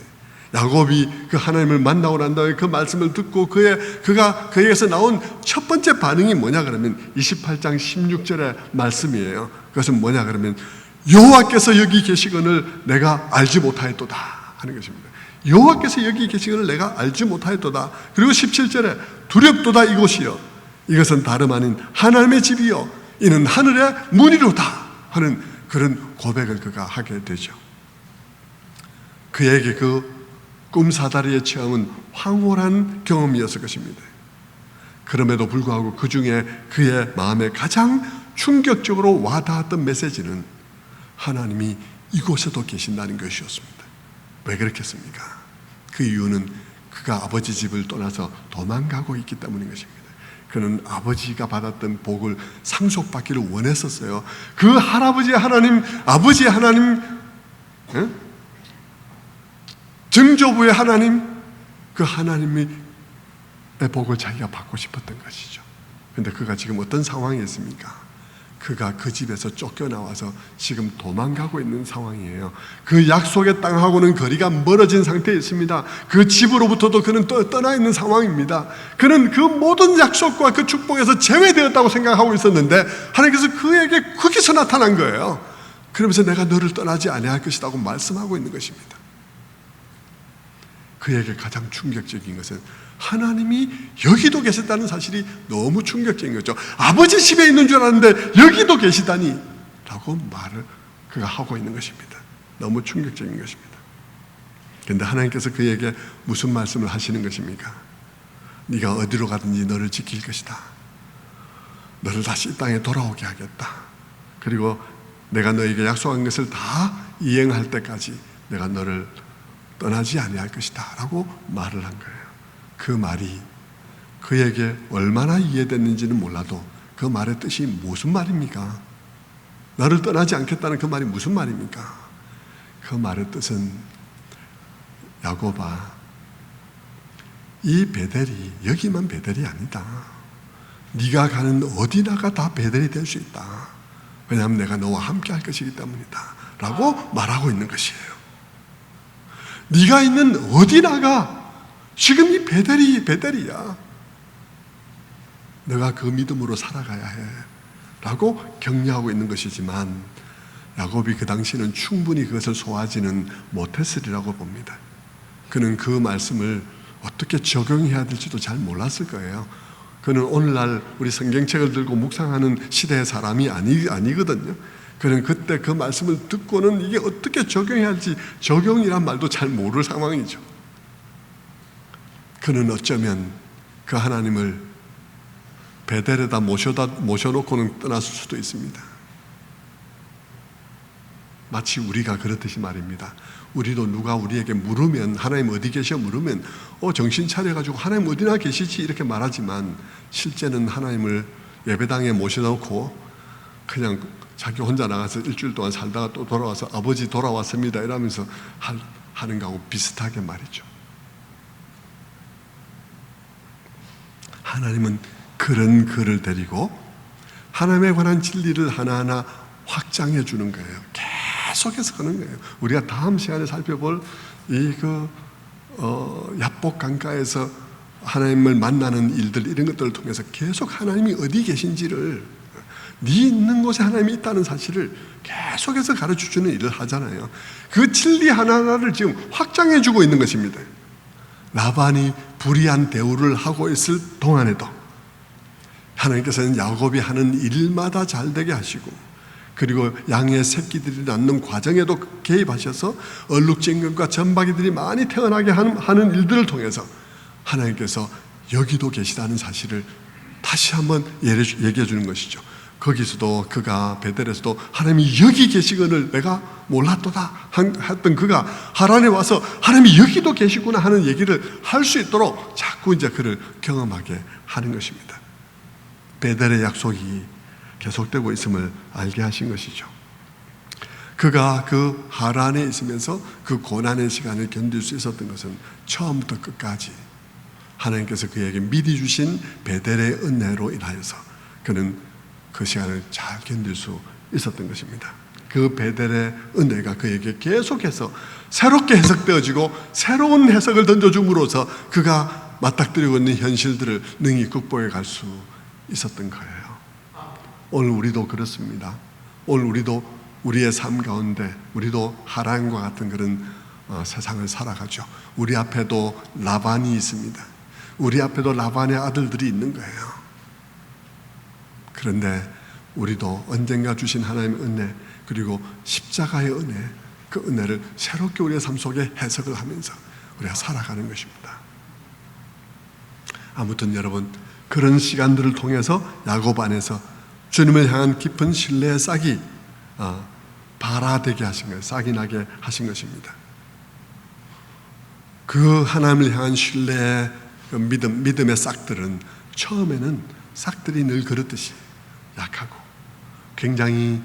야곱이 그 하나님을 만나고 난 다음에 그 말씀을 듣고 그가 그에게서 나온 첫 번째 반응이 뭐냐 그러면 28장 16절의 말씀이에요. 그것은 뭐냐 그러면 여호와께서 여기 계시거늘 내가 알지 못하였도다 하는 것입니다. 여호와께서 여기 계시거늘 내가 알지 못하였도다. 그리고 17절에 두렵도다 이곳이요 이것은 다름 아닌 하나님의 집이요 이는 하늘의 문이로다 하는 그런 고백을 그가 하게 되죠. 그에게 그 꿈사다리의 체험은 황홀한 경험이었을 것입니다. 그럼에도 불구하고 그 중에 그의 마음에 가장 충격적으로 와닿았던 메시지는 하나님이 이곳에도 계신다는 것이었습니다. 왜 그렇겠습니까? 그 이유는 그가 아버지 집을 떠나서 도망가고 있기 때문인 것입니다. 그는 아버지가 받았던 복을 상속받기를 원했었어요. 그 할아버지의 하나님, 아버지의 하나님, 증조부의 하나님, 그 하나님의 복을 자기가 받고 싶었던 것이죠. 그런데 그가 지금 어떤 상황에 있습니까? 그가 그 집에서 쫓겨나와서 지금 도망가고 있는 상황이에요. 그 약속의 땅하고는 거리가 멀어진 상태에 있습니다. 그 집으로부터도 그는 떠나 있는 상황입니다. 그는 그 모든 약속과 그 축복에서 제외되었다고 생각하고 있었는데 하나님께서 그에게 거기서 나타난 거예요. 그러면서 내가 너를 떠나지 아니할 것이라고 말씀하고 있는 것입니다. 그에게 가장 충격적인 것은 하나님이 여기도 계셨다는 사실이 너무 충격적인 거죠. 아버지 집에 있는 줄 알았는데 여기도 계시다니 라고 말을 그가 하고 있는 것입니다. 너무 충격적인 것입니다. 그런데 하나님께서 그에게 무슨 말씀을 하시는 것입니까? 네가 어디로 가든지 너를 지킬 것이다. 너를 다시 이 땅에 돌아오게 하겠다. 그리고 내가 너에게 약속한 것을 다 이행할 때까지 내가 너를 떠나지 아니할 것이다 라고 말을 한 거예요. 그 말이 그에게 얼마나 이해됐는지는 몰라도 그 말의 뜻이 무슨 말입니까? 나를 떠나지 않겠다는 그 말이 무슨 말입니까? 그 말의 뜻은 야곱아, 이 베델이 여기만 베델이 아니다. 네가 가는 어디나가 다 베델이 될 수 있다. 왜냐하면 내가 너와 함께 할 것이기 때문이다 라고 말하고 있는 것이에요. 네가 있는 어디나가 지금 이 베델이야. 너가 그 믿음으로 살아가야 해 라고 격려하고 있는 것이지만 야곱이 그 당시에는 충분히 그것을 소화하지는 못했으리라고 봅니다. 그는 그 말씀을 어떻게 적용해야 될지도 잘 몰랐을 거예요. 그는 오늘날 우리 성경책을 들고 묵상하는 시대의 사람이 아니거든요. 그는 그때 그 말씀을 듣고는 이게 어떻게 적용해야 할지 적용이란 말도 잘 모를 상황이죠. 그는 어쩌면 그 하나님을 베델에다 모셔놓고는 떠났을 수도 있습니다. 마치 우리가 그렇듯이 말입니다. 우리도 누가 우리에게 물으면 하나님 어디 계셔 물으면 정신 차려가지고 하나님 어디나 계시지 이렇게 말하지만 실제는 하나님을 예배당에 모셔놓고 그냥 자기 혼자 나가서 일주일 동안 살다가 또 돌아와서 아버지 돌아왔습니다 이러면서 하는 거하고 비슷하게 말이죠. 하나님은 그런 그를 데리고 하나님에 관한 진리를 하나하나 확장해 주는 거예요. 계속해서 하는 거예요. 우리가 다음 시간에 살펴볼 야복 강가에서 하나님을 만나는 일들 이런 것들을 통해서 계속 하나님이 어디 계신지를 네 있는 곳에 하나님이 있다는 사실을 계속해서 가르쳐주는 일을 하잖아요. 그 진리 하나하나를 지금 확장해 주고 있는 것입니다. 라반이 불의한 대우를 하고 있을 동안에도 하나님께서는 야곱이 하는 일마다 잘 되게 하시고 그리고 양의 새끼들이 낳는 과정에도 개입하셔서 얼룩진금과 점박이들이 많이 태어나게 하는 일들을 통해서 하나님께서 여기도 계시다는 사실을 다시 한번 얘기해 주는 것이죠. 거기서도 그가 베델에서도 하나님이 여기 계시거늘 내가 몰랐도다 했던 그가 하란에 와서 하나님이 여기도 계시구나 하는 얘기를 할 수 있도록 자꾸 이제 그를 경험하게 하는 것입니다. 베델의 약속이 계속되고 있음을 알게 하신 것이죠. 그가 그 하란에 있으면서 그 고난의 시간을 견딜 수 있었던 것은 처음부터 끝까지 하나님께서 그에게 미리 주신 베델의 은혜로 인하여서 그는 그 시간을 잘 견딜 수 있었던 것입니다. 그 베델의 은혜가 그에게 계속해서 새롭게 해석되어지고 새로운 해석을 던져줌으로써 그가 맞닥뜨리고 있는 현실들을 능히 극복해 갈 수 있었던 거예요. 오늘 우리도 그렇습니다. 오늘 우리도 우리의 삶 가운데 우리도 하란과 같은 그런 세상을 살아가죠. 우리 앞에도 라반이 있습니다. 우리 앞에도 라반의 아들들이 있는 거예요. 그런데 우리도 언젠가 주신 하나님의 은혜, 그리고 십자가의 은혜, 그 은혜를 새롭게 우리의 삶 속에 해석을 하면서 우리가 살아가는 것입니다. 아무튼 여러분, 그런 시간들을 통해서 야곱 안에서 주님을 향한 깊은 신뢰의 싹이 발아되게 하신 거예요. 싹이 나게 하신 것입니다. 그 하나님을 향한 신뢰의 믿음의 싹들은 처음에는 싹들이 늘 그렇듯이 약하고 굉장히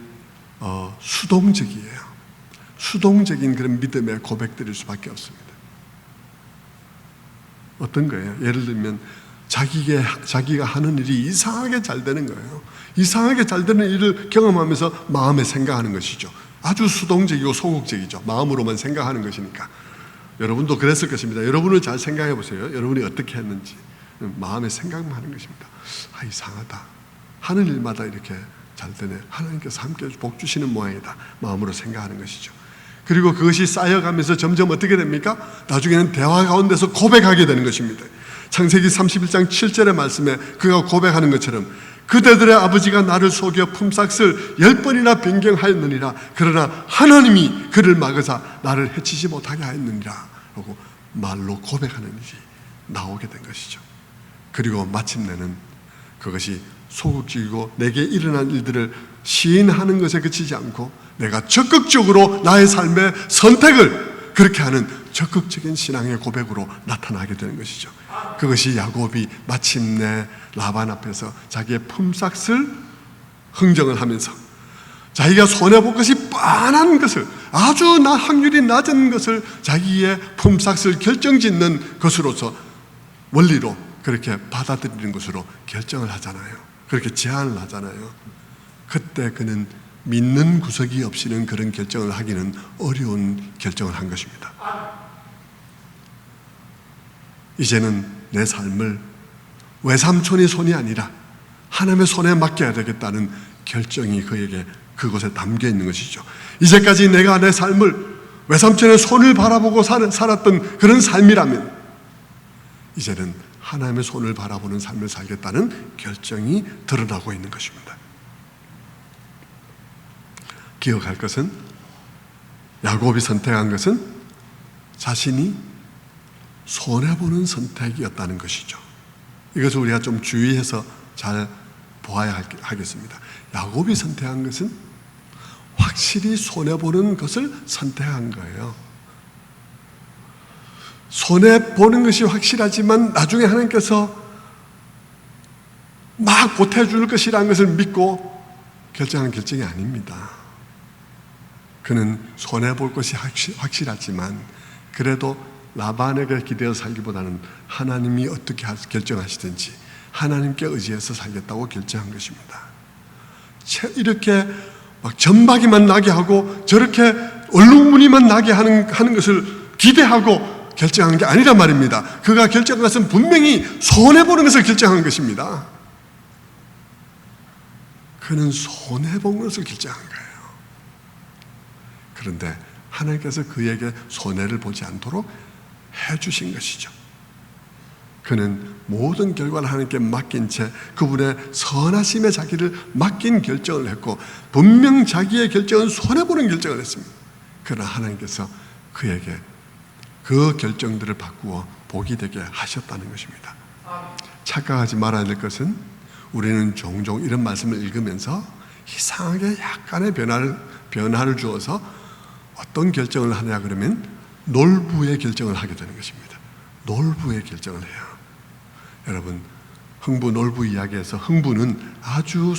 수동적이에요. 수동적인 그런 믿음의 고백들일 수밖에 없습니다. 어떤 거예요? 예를 들면 자기가 하는 일이 이상하게 잘 되는 거예요. 이상하게 잘 되는 일을 경험하면서 마음에 생각하는 것이죠. 아주 수동적이고 소극적이죠. 마음으로만 생각하는 것이니까. 여러분도 그랬을 것입니다. 여러분을 잘 생각해 보세요. 여러분이 어떻게 했는지. 마음에 생각만 하는 것입니다. 이상하다. 하는 일마다 이렇게 잘 되네. 하나님께서 함께 복 주시는 모양이다. 마음으로 생각하는 것이죠. 그리고 그것이 쌓여가면서 점점 어떻게 됩니까? 나중에는 대화 가운데서 고백하게 되는 것입니다. 창세기 31장 7절의 말씀에 그가 고백하는 것처럼 그대들의 아버지가 나를 속여 품삯을 10번이나 변경하였느니라. 그러나 하나님이 그를 막으사 나를 해치지 못하게 하였느니라 하고 말로 고백하는 일이 나오게 된 것이죠. 그리고 마침내는 그것이 소극적이고 내게 일어난 일들을 시인하는 것에 그치지 않고 내가 적극적으로 나의 삶의 선택을 그렇게 하는 적극적인 신앙의 고백으로 나타나게 되는 것이죠. 그것이 야곱이 마침내 라반 앞에서 자기의 품삯을 흥정을 하면서 자기가 손해볼 것이 뻔한 것을, 아주 확률이 낮은 것을 자기의 품삯을 결정짓는 것으로서 원리로 그렇게 받아들이는 것으로 결정을 하잖아요. 그렇게 제안을 하잖아요. 그때 그는 믿는 구석이 없이는 그런 결정을 하기는 어려운 결정을 한 것입니다. 이제는 내 삶을 외삼촌의 손이 아니라 하나님의 손에 맡겨야 되겠다는 결정이 그에게 그곳에 담겨 있는 것이죠. 이제까지 내가 내 삶을 외삼촌의 손을 바라보고 살았던 그런 삶이라면 이제는 하나님의 손을 바라보는 삶을 살겠다는 결정이 드러나고 있는 것입니다. 기억할 것은 야곱이 선택한 것은 자신이 손해보는 선택이었다는 것이죠. 이것을 우리가 좀 주의해서 잘 보아야 하겠습니다. 야곱이 선택한 것은 확실히 손해보는 것을 선택한 거예요. 손해보는 것이 확실하지만 나중에 하나님께서 막 보태줄 것이라는 것을 믿고 결정한 결정이 아닙니다. 그는 손해볼 것이 확실하지만 그래도 라반에게 기대어 살기보다는 하나님이 어떻게 결정하시든지 하나님께 의지해서 살겠다고 결정한 것입니다. 이렇게 막 전박이만 나게 하고 저렇게 얼룩무늬만 나게 하는 것을 기대하고 결정한 게 아니란 말입니다. 그가 결정한 것은 분명히 손해보는 것을 결정한 것입니다. 그는 손해본 것을 결정한 거예요. 그런데 하나님께서 그에게 손해를 보지 않도록 해주신 것이죠. 그는 모든 결과를 하나님께 맡긴 채 그분의 선하심에 자기를 맡긴 결정을 했고 분명 자기의 결정은 손해보는 결정을 했습니다. 그러나 하나님께서 그에게 그 결정들을 바꾸어 복이 되게 하셨다는 것입니다. 착각하지 말아야 될 것은 우리는 종종 이런 말씀을 읽으면서 이상하게 약간의 변화를 주어서 어떤 결정을 하냐 그러면 놀부의 결정을 하게 되는 것입니다. 놀부의 결정을 해요. 여러분, 흥부 놀부 이야기에서 흥부는 아주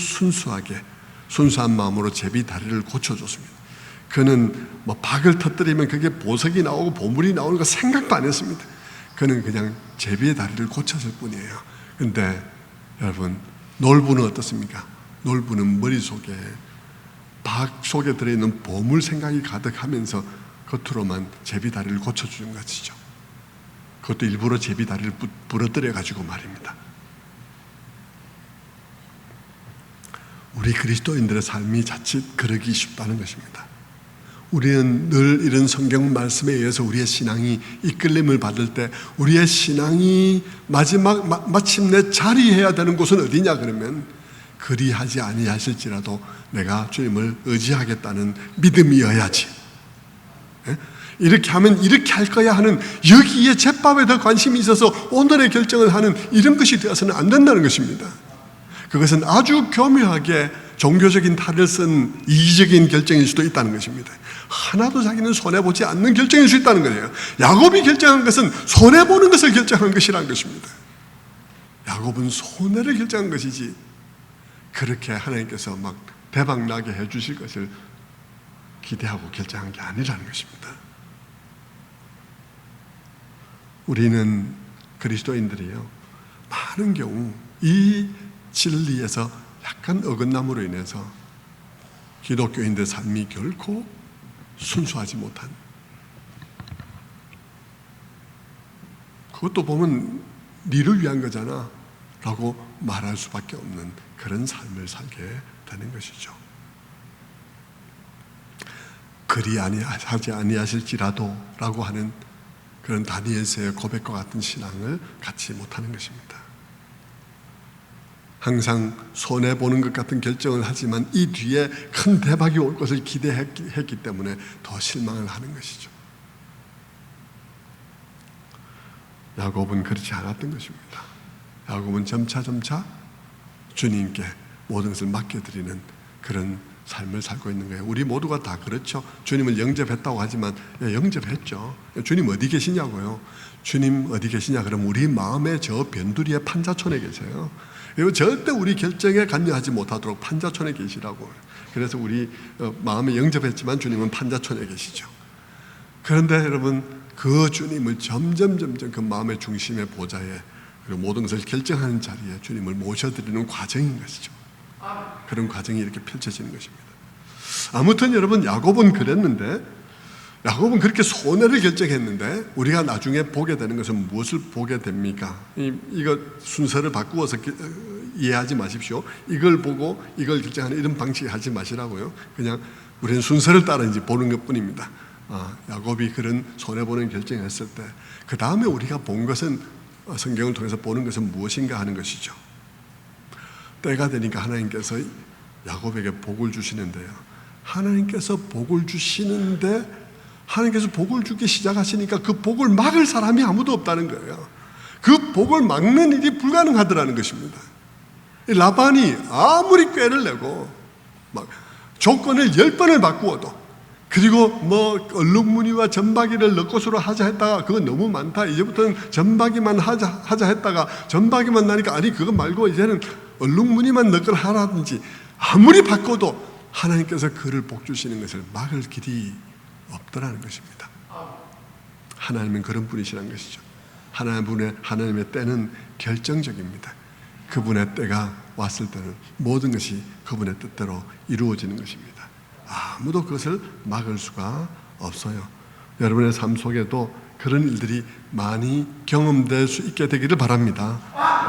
순수한 마음으로 제비 다리를 고쳐줬습니다. 그는 박을 터뜨리면 그게 보석이 나오고 보물이 나오는 거 생각도 안 했습니다. 그는 그냥 제비의 다리를 고쳤을 뿐이에요. 그런데 여러분, 놀부는 어떻습니까? 놀부는 머릿속에 박 속에 들어있는 보물 생각이 가득하면서 겉으로만 제비 다리를 고쳐주는 것이죠. 그것도 일부러 제비 다리를 부러뜨려 가지고 말입니다. 우리 그리스도인들의 삶이 자칫 그러기 쉽다는 것입니다. 우리는 늘 이런 성경 말씀에 의해서 우리의 신앙이 이끌림을 받을 때 우리의 신앙이 마침내 자리해야 되는 곳은 어디냐 그러면 그리하지 아니하실지라도 내가 주님을 의지하겠다는 믿음이어야지. 이렇게 하면 이렇게 할 거야 하는 여기에 제밥에 더 관심이 있어서 오늘의 결정을 하는 이런 것이 되어서는 안 된다는 것입니다. 그것은 아주 교묘하게 종교적인 탈을 쓴 이기적인 결정일 수도 있다는 것입니다. 하나도 자기는 손해보지 않는 결정일 수 있다는 거예요. 야곱이 결정한 것은 손해보는 것을 결정한 것이라는 것입니다. 야곱은 손해를 결정한 것이지 그렇게 하나님께서 막 대박나게 해주실 것을 기대하고 결정한 게 아니라는 것입니다. 우리는 그리스도인들이요, 많은 경우 이 진리에서 약간 어긋남으로 인해서 기독교인들의 삶이 결코 순수하지 못한, 그것도 보면 니를 위한 거잖아 라고 말할 수밖에 없는 그런 삶을 살게 되는 것이죠. 그리 하지 아니하실지라도 라고 하는 그런 다니엘서의 고백과 같은 신앙을 갖지 못하는 것입니다. 항상 손해보는 것 같은 결정을 하지만 이 뒤에 큰 대박이 올 것을 기대했기 때문에 더 실망을 하는 것이죠. 야곱은 그렇지 않았던 것입니다. 야곱은 점차 주님께 모든 것을 맡겨드리는 그런 삶을 살고 있는 거예요. 우리 모두가 다 그렇죠. 주님을 영접했다고 하지만 영접했죠. 주님 어디 계시냐고요. 주님 어디 계시냐 그러면 우리 마음의 저 변두리의 판자촌에 계세요. 그리고 절대 우리 결정에 관여하지 못하도록 판자촌에 계시라고. 그래서 우리 마음에 영접했지만 주님은 판자촌에 계시죠. 그런데 여러분, 그 주님을 점점 그 마음의 중심의 보좌에, 그리고 모든 것을 결정하는 자리에 주님을 모셔드리는 과정인 것이죠. 그런 과정이 이렇게 펼쳐지는 것입니다. 아무튼 여러분, 야곱은 그랬는데, 야곱은 그렇게 손해를 결정했는데 우리가 나중에 보게 되는 것은 무엇을 보게 됩니까? 이거 순서를 바꾸어서 이해하지 마십시오. 이걸 보고 이걸 결정하는 이런 방식을 하지 마시라고요. 그냥 우리는 순서를 따라 이제 보는 것뿐입니다. 야곱이 그런 손해보는 결정을 했을 때, 그 다음에 우리가 본 것은, 성경을 통해서 보는 것은 무엇인가 하는 것이죠. 때가 되니까 하나님께서 야곱에게 복을 주시는데요, 하나님께서 복을 주시는데 하나님께서 복을 주기 시작하시니까 그 복을 막을 사람이 아무도 없다는 거예요. 그 복을 막는 일이 불가능하더라는 것입니다. 라반이 아무리 꾀를 내고 막 조건을 10번을 바꾸어도, 그리고 뭐 얼룩무늬와 점박이를 너 것으로 하자 했다가 그거 너무 많다, 이제부터는 점박이만 하자 했다가 점박이만 나니까 아니 그거 말고 이제는 얼룩무늬만 너 걸 하라든지 아무리 바꿔도 하나님께서 그를 복 주시는 것을 막을 길이 없더라는 것입니다. 하나님은 그런 분이시라는 것이죠. 하나님의 때는 결정적입니다. 그분의 때가 왔을 때는 모든 것이 그분의 뜻대로 이루어지는 것입니다. 아무도 그것을 막을 수가 없어요. 여러분의 삶 속에도 그런 일들이 많이 경험될 수 있게 되기를 바랍니다.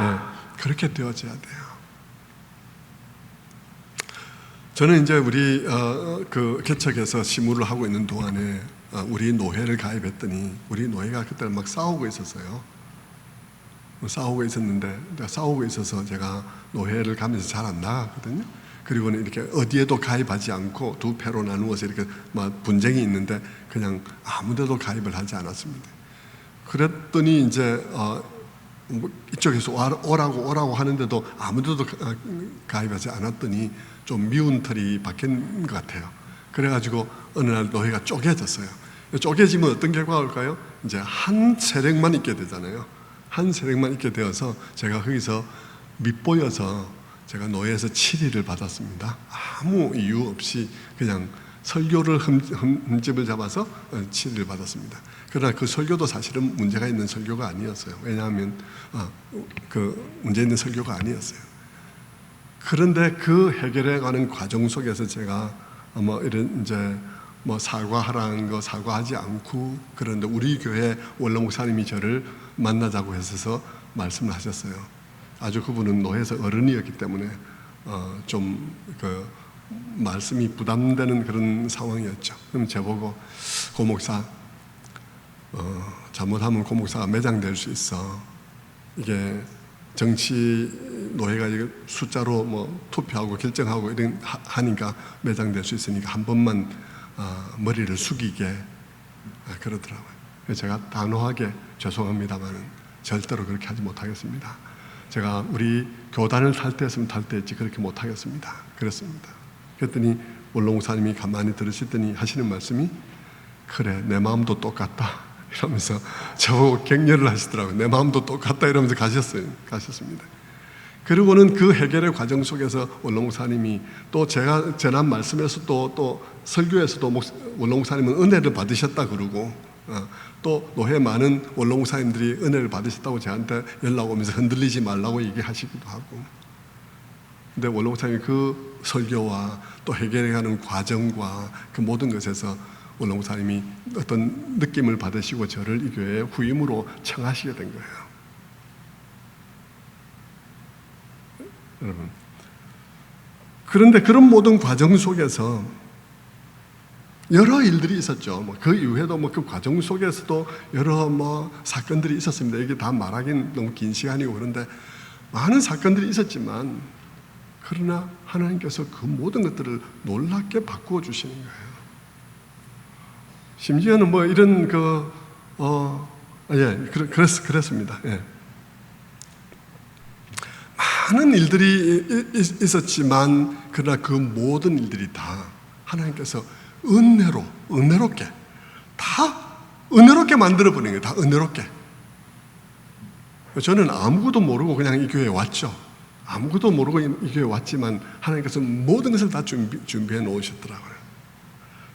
네, 그렇게 되어져야 돼요. 저는 이제 우리 그 개척에서 시무를 하고 있는 동안에 우리 노회를 가입했더니 우리 노회가 그때 막 싸우고 있었어요. 싸우고 있었는데, 싸우고 있어서 제가 노회를 가면서 잘 안 나갔거든요. 그리고는 이렇게 어디에도 가입하지 않고 두 패로 나누어서 이렇게 막 분쟁이 있는데 그냥 아무데도 가입을 하지 않았습니다. 그랬더니 이제 이쪽에서 오라고 하는데도 아무데도 가입하지 않았더니 좀 미운 털이 박힌 것 같아요. 그래가지고 어느 날 노회가 쪼개졌어요. 쪼개지면 어떤 결과가 올까요? 이제 한 세력만 있게 되잖아요. 한 세력만 있게 되어서 제가 거기서 밑보여서 제가 노예에서 7일을 받았습니다. 아무 이유 없이 그냥 설교를 흠집을 잡아서 7일을 받았습니다. 그러나 그 설교도 사실은 문제가 있는 설교가 아니었어요. 왜냐하면 그 문제 있는 설교가 아니었어요. 그런데 그 해결해가는 과정 속에서 제가 이런 이제 사과하라는 거 사과하지 않고, 그런데 우리 교회 원로 목사님이 저를 만나자고 해서 말씀을 하셨어요. 아주 그분은 노회에서 어른이었기 때문에 좀 그 말씀이 부담되는 그런 상황이었죠. 그럼 저보고 고 목사, 잘못하면 고 목사가 매장될 수 있어. 이게 정치 노예가 숫자로 뭐 투표하고 결정하고 이런 하니까 매장될 수 있으니까 한 번만 머리를 숙이게 그러더라고요. 그래서 제가 단호하게 죄송합니다만은 절대로 그렇게 하지 못하겠습니다. 제가 우리 교단을 탈 때였으면 탈 때였지 그렇게 못하겠습니다. 그랬습니다. 그랬더니 원로 목사님이 가만히 들으시더니 하시는 말씀이 그래 내 마음도 똑같다 이러면서 저보고 격려를 하시더라고요. 내 마음도 똑같다 이러면서 가셨습니다. 그리고는 그 해결의 과정 속에서 원로 목사님이 또 제가 전한 말씀에서 또 설교에서도 원로 목사님은 은혜를 받으셨다 그러고 또 노회 많은 원로 목사님들이 은혜를 받으셨다고 저한테 연락 오면서 흔들리지 말라고 얘기하시기도 하고, 근데 원로 목사님이 그 설교와 또 해결해가는 과정과 그 모든 것에서 원로 목사님이 어떤 느낌을 받으시고 저를 이 교회에 후임으로 청하시게 된 거예요. 여러분, 그런데 그런 모든 과정 속에서 여러 일들이 있었죠. 그 이후에도 그 과정 속에서도 여러 사건들이 있었습니다. 이게 다 말하기는 너무 긴 시간이고 그런데 많은 사건들이 있었지만, 그러나 하나님께서 그 모든 것들을 놀랍게 바꾸어 주시는 거예요. 심지어는 이런 그랬습니다. 예. 많은 일들이 있었지만, 그러나 그 모든 일들이 다 하나님께서 은혜롭게 만들어버린 거예요. 다 은혜롭게. 저는 아무것도 모르고 그냥 이 교회에 왔죠. 아무것도 모르고 이 교회에 왔지만 하나님께서 모든 것을 다 준비해 놓으셨더라고요.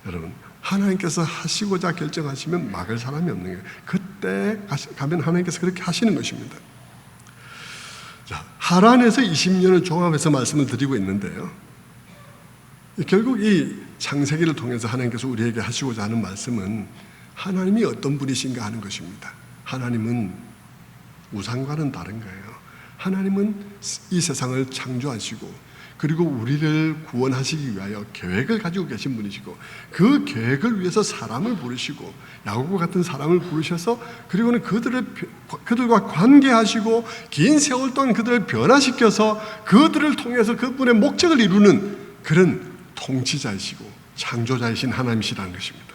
여러분, 하나님께서 하시고자 결정하시면 막을 사람이 없는 거예요. 그때 가면 하나님께서 그렇게 하시는 것입니다. 자, 하란에서 20년을 종합해서 말씀을 드리고 있는데요, 결국 이 창세기를 통해서 하나님께서 우리에게 하시고자 하는 말씀은 하나님이 어떤 분이신가 하는 것입니다. 하나님은 우상과는 다른 거예요. 하나님은 이 세상을 창조하시고 그리고 우리를 구원하시기 위하여 계획을 가지고 계신 분이시고, 그 계획을 위해서 사람을 부르시고 야고보 같은 사람을 부르셔서 그리고는 그들과 관계하시고 긴 세월 동안 그들을 변화시켜서 그들을 통해서 그분의 목적을 이루는 그런 통치자이시고 창조자이신 하나님이시라는 것입니다.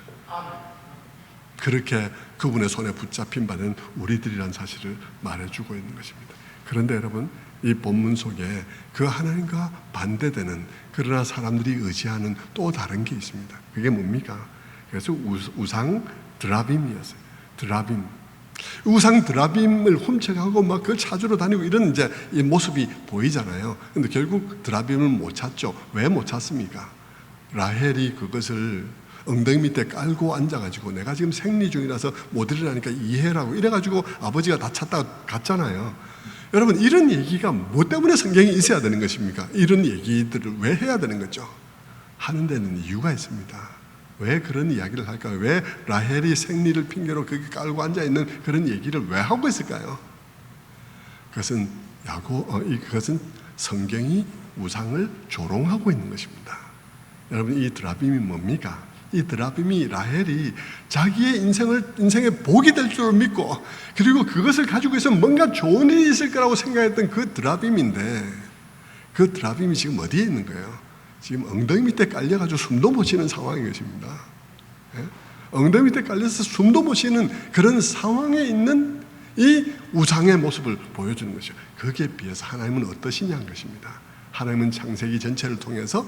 그렇게 그분의 손에 붙잡힌 바는 우리들이라는 사실을 말해주고 있는 것입니다. 그런데 여러분, 이 본문 속에 그 하나님과 반대되는, 그러나 사람들이 의지하는 또 다른 게 있습니다. 그게 뭡니까? 그래서 우상 드라빔이었어요. 드라빔. 우상 드라빔을 훔쳐가고 그걸 찾으러 다니고 이런 이제 이 모습이 보이잖아요. 근데 결국 드라빔을 못 찾죠. 왜 못 찾습니까? 라헬이 그것을 엉덩이 밑에 깔고 앉아가지고 내가 지금 생리 중이라서 못 일어나니까 이해라고 이래가지고 아버지가 다 찾다가 갔잖아요. 여러분, 이런 얘기가 뭐 때문에 성경에 있어야 되는 것입니까? 이런 얘기들을 왜 해야 되는 거죠? 하는 데는 이유가 있습니다. 왜 그런 이야기를 할까요? 왜 라헬이 생리를 핑계로 거기 깔고 앉아있는 그런 얘기를 왜 하고 있을까요? 그것은 그것은 성경이 우상을 조롱하고 있는 것입니다. 여러분, 이 드라빔이 뭡니까? 이 드라빔이 라헬이 자기의 인생의 복이 될 줄 믿고 그리고 그것을 가지고 있으면 뭔가 좋은 일이 있을 거라고 생각했던 그 드라빔인데, 그 드라빔이 지금 어디에 있는 거예요? 지금 엉덩이 밑에 깔려가지고 숨도 못 쉬는 상황인 것입니다. 예? 엉덩이 밑에 깔려서 숨도 못 쉬는 그런 상황에 있는 이 우상의 모습을 보여주는 것이죠. 거기에 비해서 하나님은 어떠시냐는 것입니다. 하나님은 창세기 전체를 통해서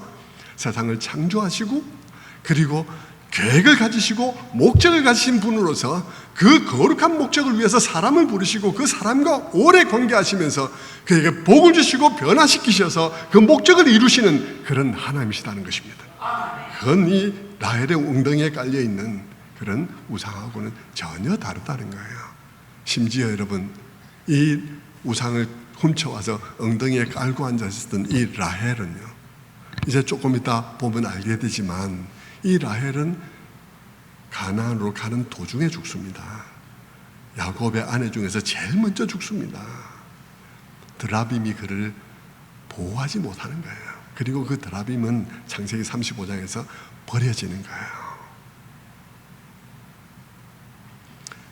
세상을 창조하시고 그리고 계획을 가지시고 목적을 가지신 분으로서 그 거룩한 목적을 위해서 사람을 부르시고 그 사람과 오래 관계하시면서 그에게 복을 주시고 변화시키셔서 그 목적을 이루시는 그런 하나님이시다는 것입니다. 그건 이 라헬의 엉덩이에 깔려있는 그런 우상하고는 전혀 다르다는 거예요. 심지어 여러분, 이 우상을 훔쳐와서 엉덩이에 깔고 앉아있었던 이 라헬은요, 이제 조금 이따 보면 알게 되지만 이 라헬은 가나안으로 가는 도중에 죽습니다. 야곱의 아내 중에서 제일 먼저 죽습니다. 드라빔이 그를 보호하지 못하는 거예요. 그리고 그 드라빔은 창세기 35장에서 버려지는 거예요.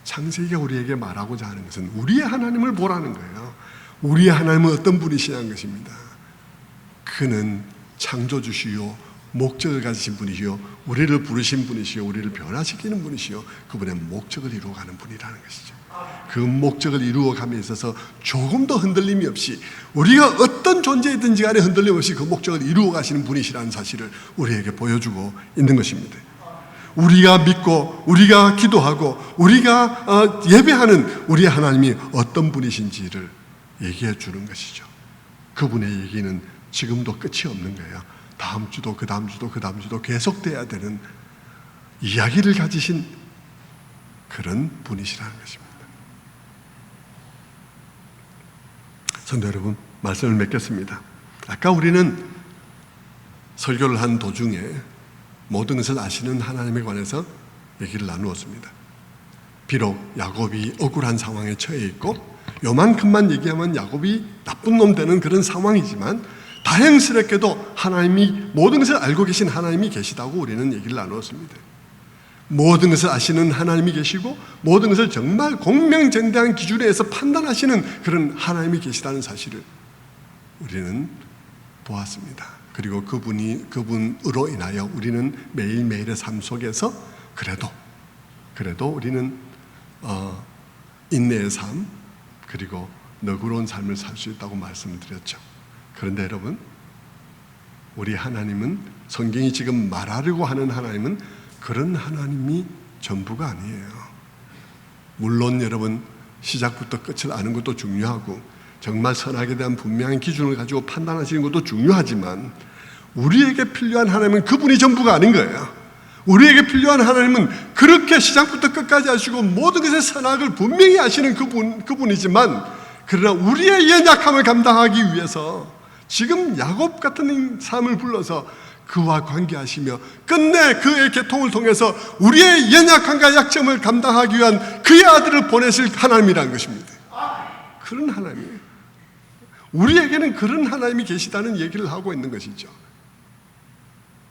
창세기가 우리에게 말하고자 하는 것은 우리의 하나님을 보라는 거예요. 우리의 하나님은 어떤 분이시냐는 것입니다. 그는 창조주시요 목적을 가지신 분이시요 우리를 부르신 분이시요 우리를 변화시키는 분이시요 그분의 목적을 이루어가는 분이라는 것이죠. 그 목적을 이루어감에 있어서 조금도 흔들림이 없이 우리가 어떤 존재이든지 간에 흔들림 없이 그 목적을 이루어가시는 분이시라는 사실을 우리에게 보여주고 있는 것입니다. 우리가 믿고 우리가 기도하고 우리가 예배하는 우리의 하나님이 어떤 분이신지를 얘기해 주는 것이죠. 그분의 얘기는 지금도 끝이 없는 거예요. 다음 주도 그 다음 주도 그 다음 주도 계속돼야 되는 이야기를 가지신 그런 분이시라는 것입니다. 성도 여러분, 말씀을 맺겠습니다. 아까 우리는 설교를 한 도중에 모든 것을 아시는 하나님에 관해서 얘기를 나누었습니다. 비록 야곱이 억울한 상황에 처해 있고 요만큼만 얘기하면 야곱이 나쁜 놈 되는 그런 상황이지만 다행스럽게도 하나님이 모든 것을 알고 계신 하나님이 계시다고 우리는 얘기를 나누었습니다. 모든 것을 아시는 하나님이 계시고 모든 것을 정말 공명정대한 기준에 의해서 판단하시는 그런 하나님이 계시다는 사실을 우리는 보았습니다. 그리고 그분으로 인하여 우리는 매일매일의 삶 속에서 그래도 우리는 인내의 삶 그리고 너그러운 삶을 살 수 있다고 말씀을 드렸죠. 그런데 여러분, 우리 하나님은 성경이 지금 말하려고 하는 하나님은 그런 하나님이 전부가 아니에요. 물론 여러분 시작부터 끝을 아는 것도 중요하고 정말 선악에 대한 분명한 기준을 가지고 판단하시는 것도 중요하지만 우리에게 필요한 하나님은 그분이 전부가 아닌 거예요. 우리에게 필요한 하나님은 그렇게 시작부터 끝까지 하시고 모든 것의 선악을 분명히 아시는 그분이지만 그러나 우리의 연약함을 감당하기 위해서 지금 야곱 같은 사람을 불러서 그와 관계하시며 끝내 그의 계통을 통해서 우리의 연약함과 약점을 감당하기 위한 그의 아들을 보내실 하나님이라는 것입니다. 그런 하나님이에요. 우리에게는 그런 하나님이 계시다는 얘기를 하고 있는 것이죠.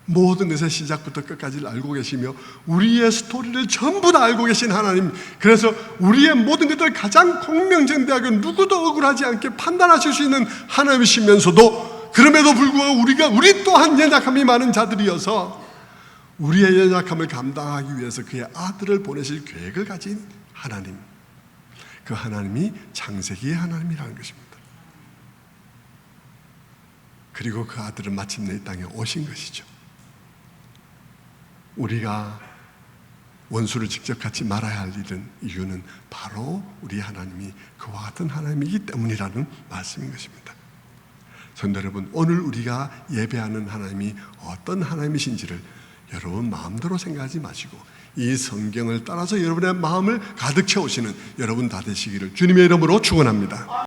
모든 것의 시작부터 끝까지를 알고 계시며 우리의 스토리를 전부 다 알고 계신 하나님, 그래서 우리의 모든 것들을 가장 공명정대하게 누구도 억울하지 않게 판단하실 수 있는 하나님이시면서도 그럼에도 불구하고 우리 또한 연약함이 많은 자들이어서 우리의 연약함을 감당하기 위해서 그의 아들을 보내실 계획을 가진 하나님, 그 하나님이 창세기의 하나님이라는 것입니다. 그리고 그 아들은 마침내 이 땅에 오신 것이죠. 우리가 원수를 직접 갖지 말아야 할 이유는 바로 우리 하나님이 그와 같은 하나님이기 때문이라는 말씀인 것입니다. 성도 여러분, 오늘 우리가 예배하는 하나님이 어떤 하나님이신지를 여러분 마음대로 생각하지 마시고 이 성경을 따라서 여러분의 마음을 가득 채우시는 여러분 다 되시기를 주님의 이름으로 축원합니다.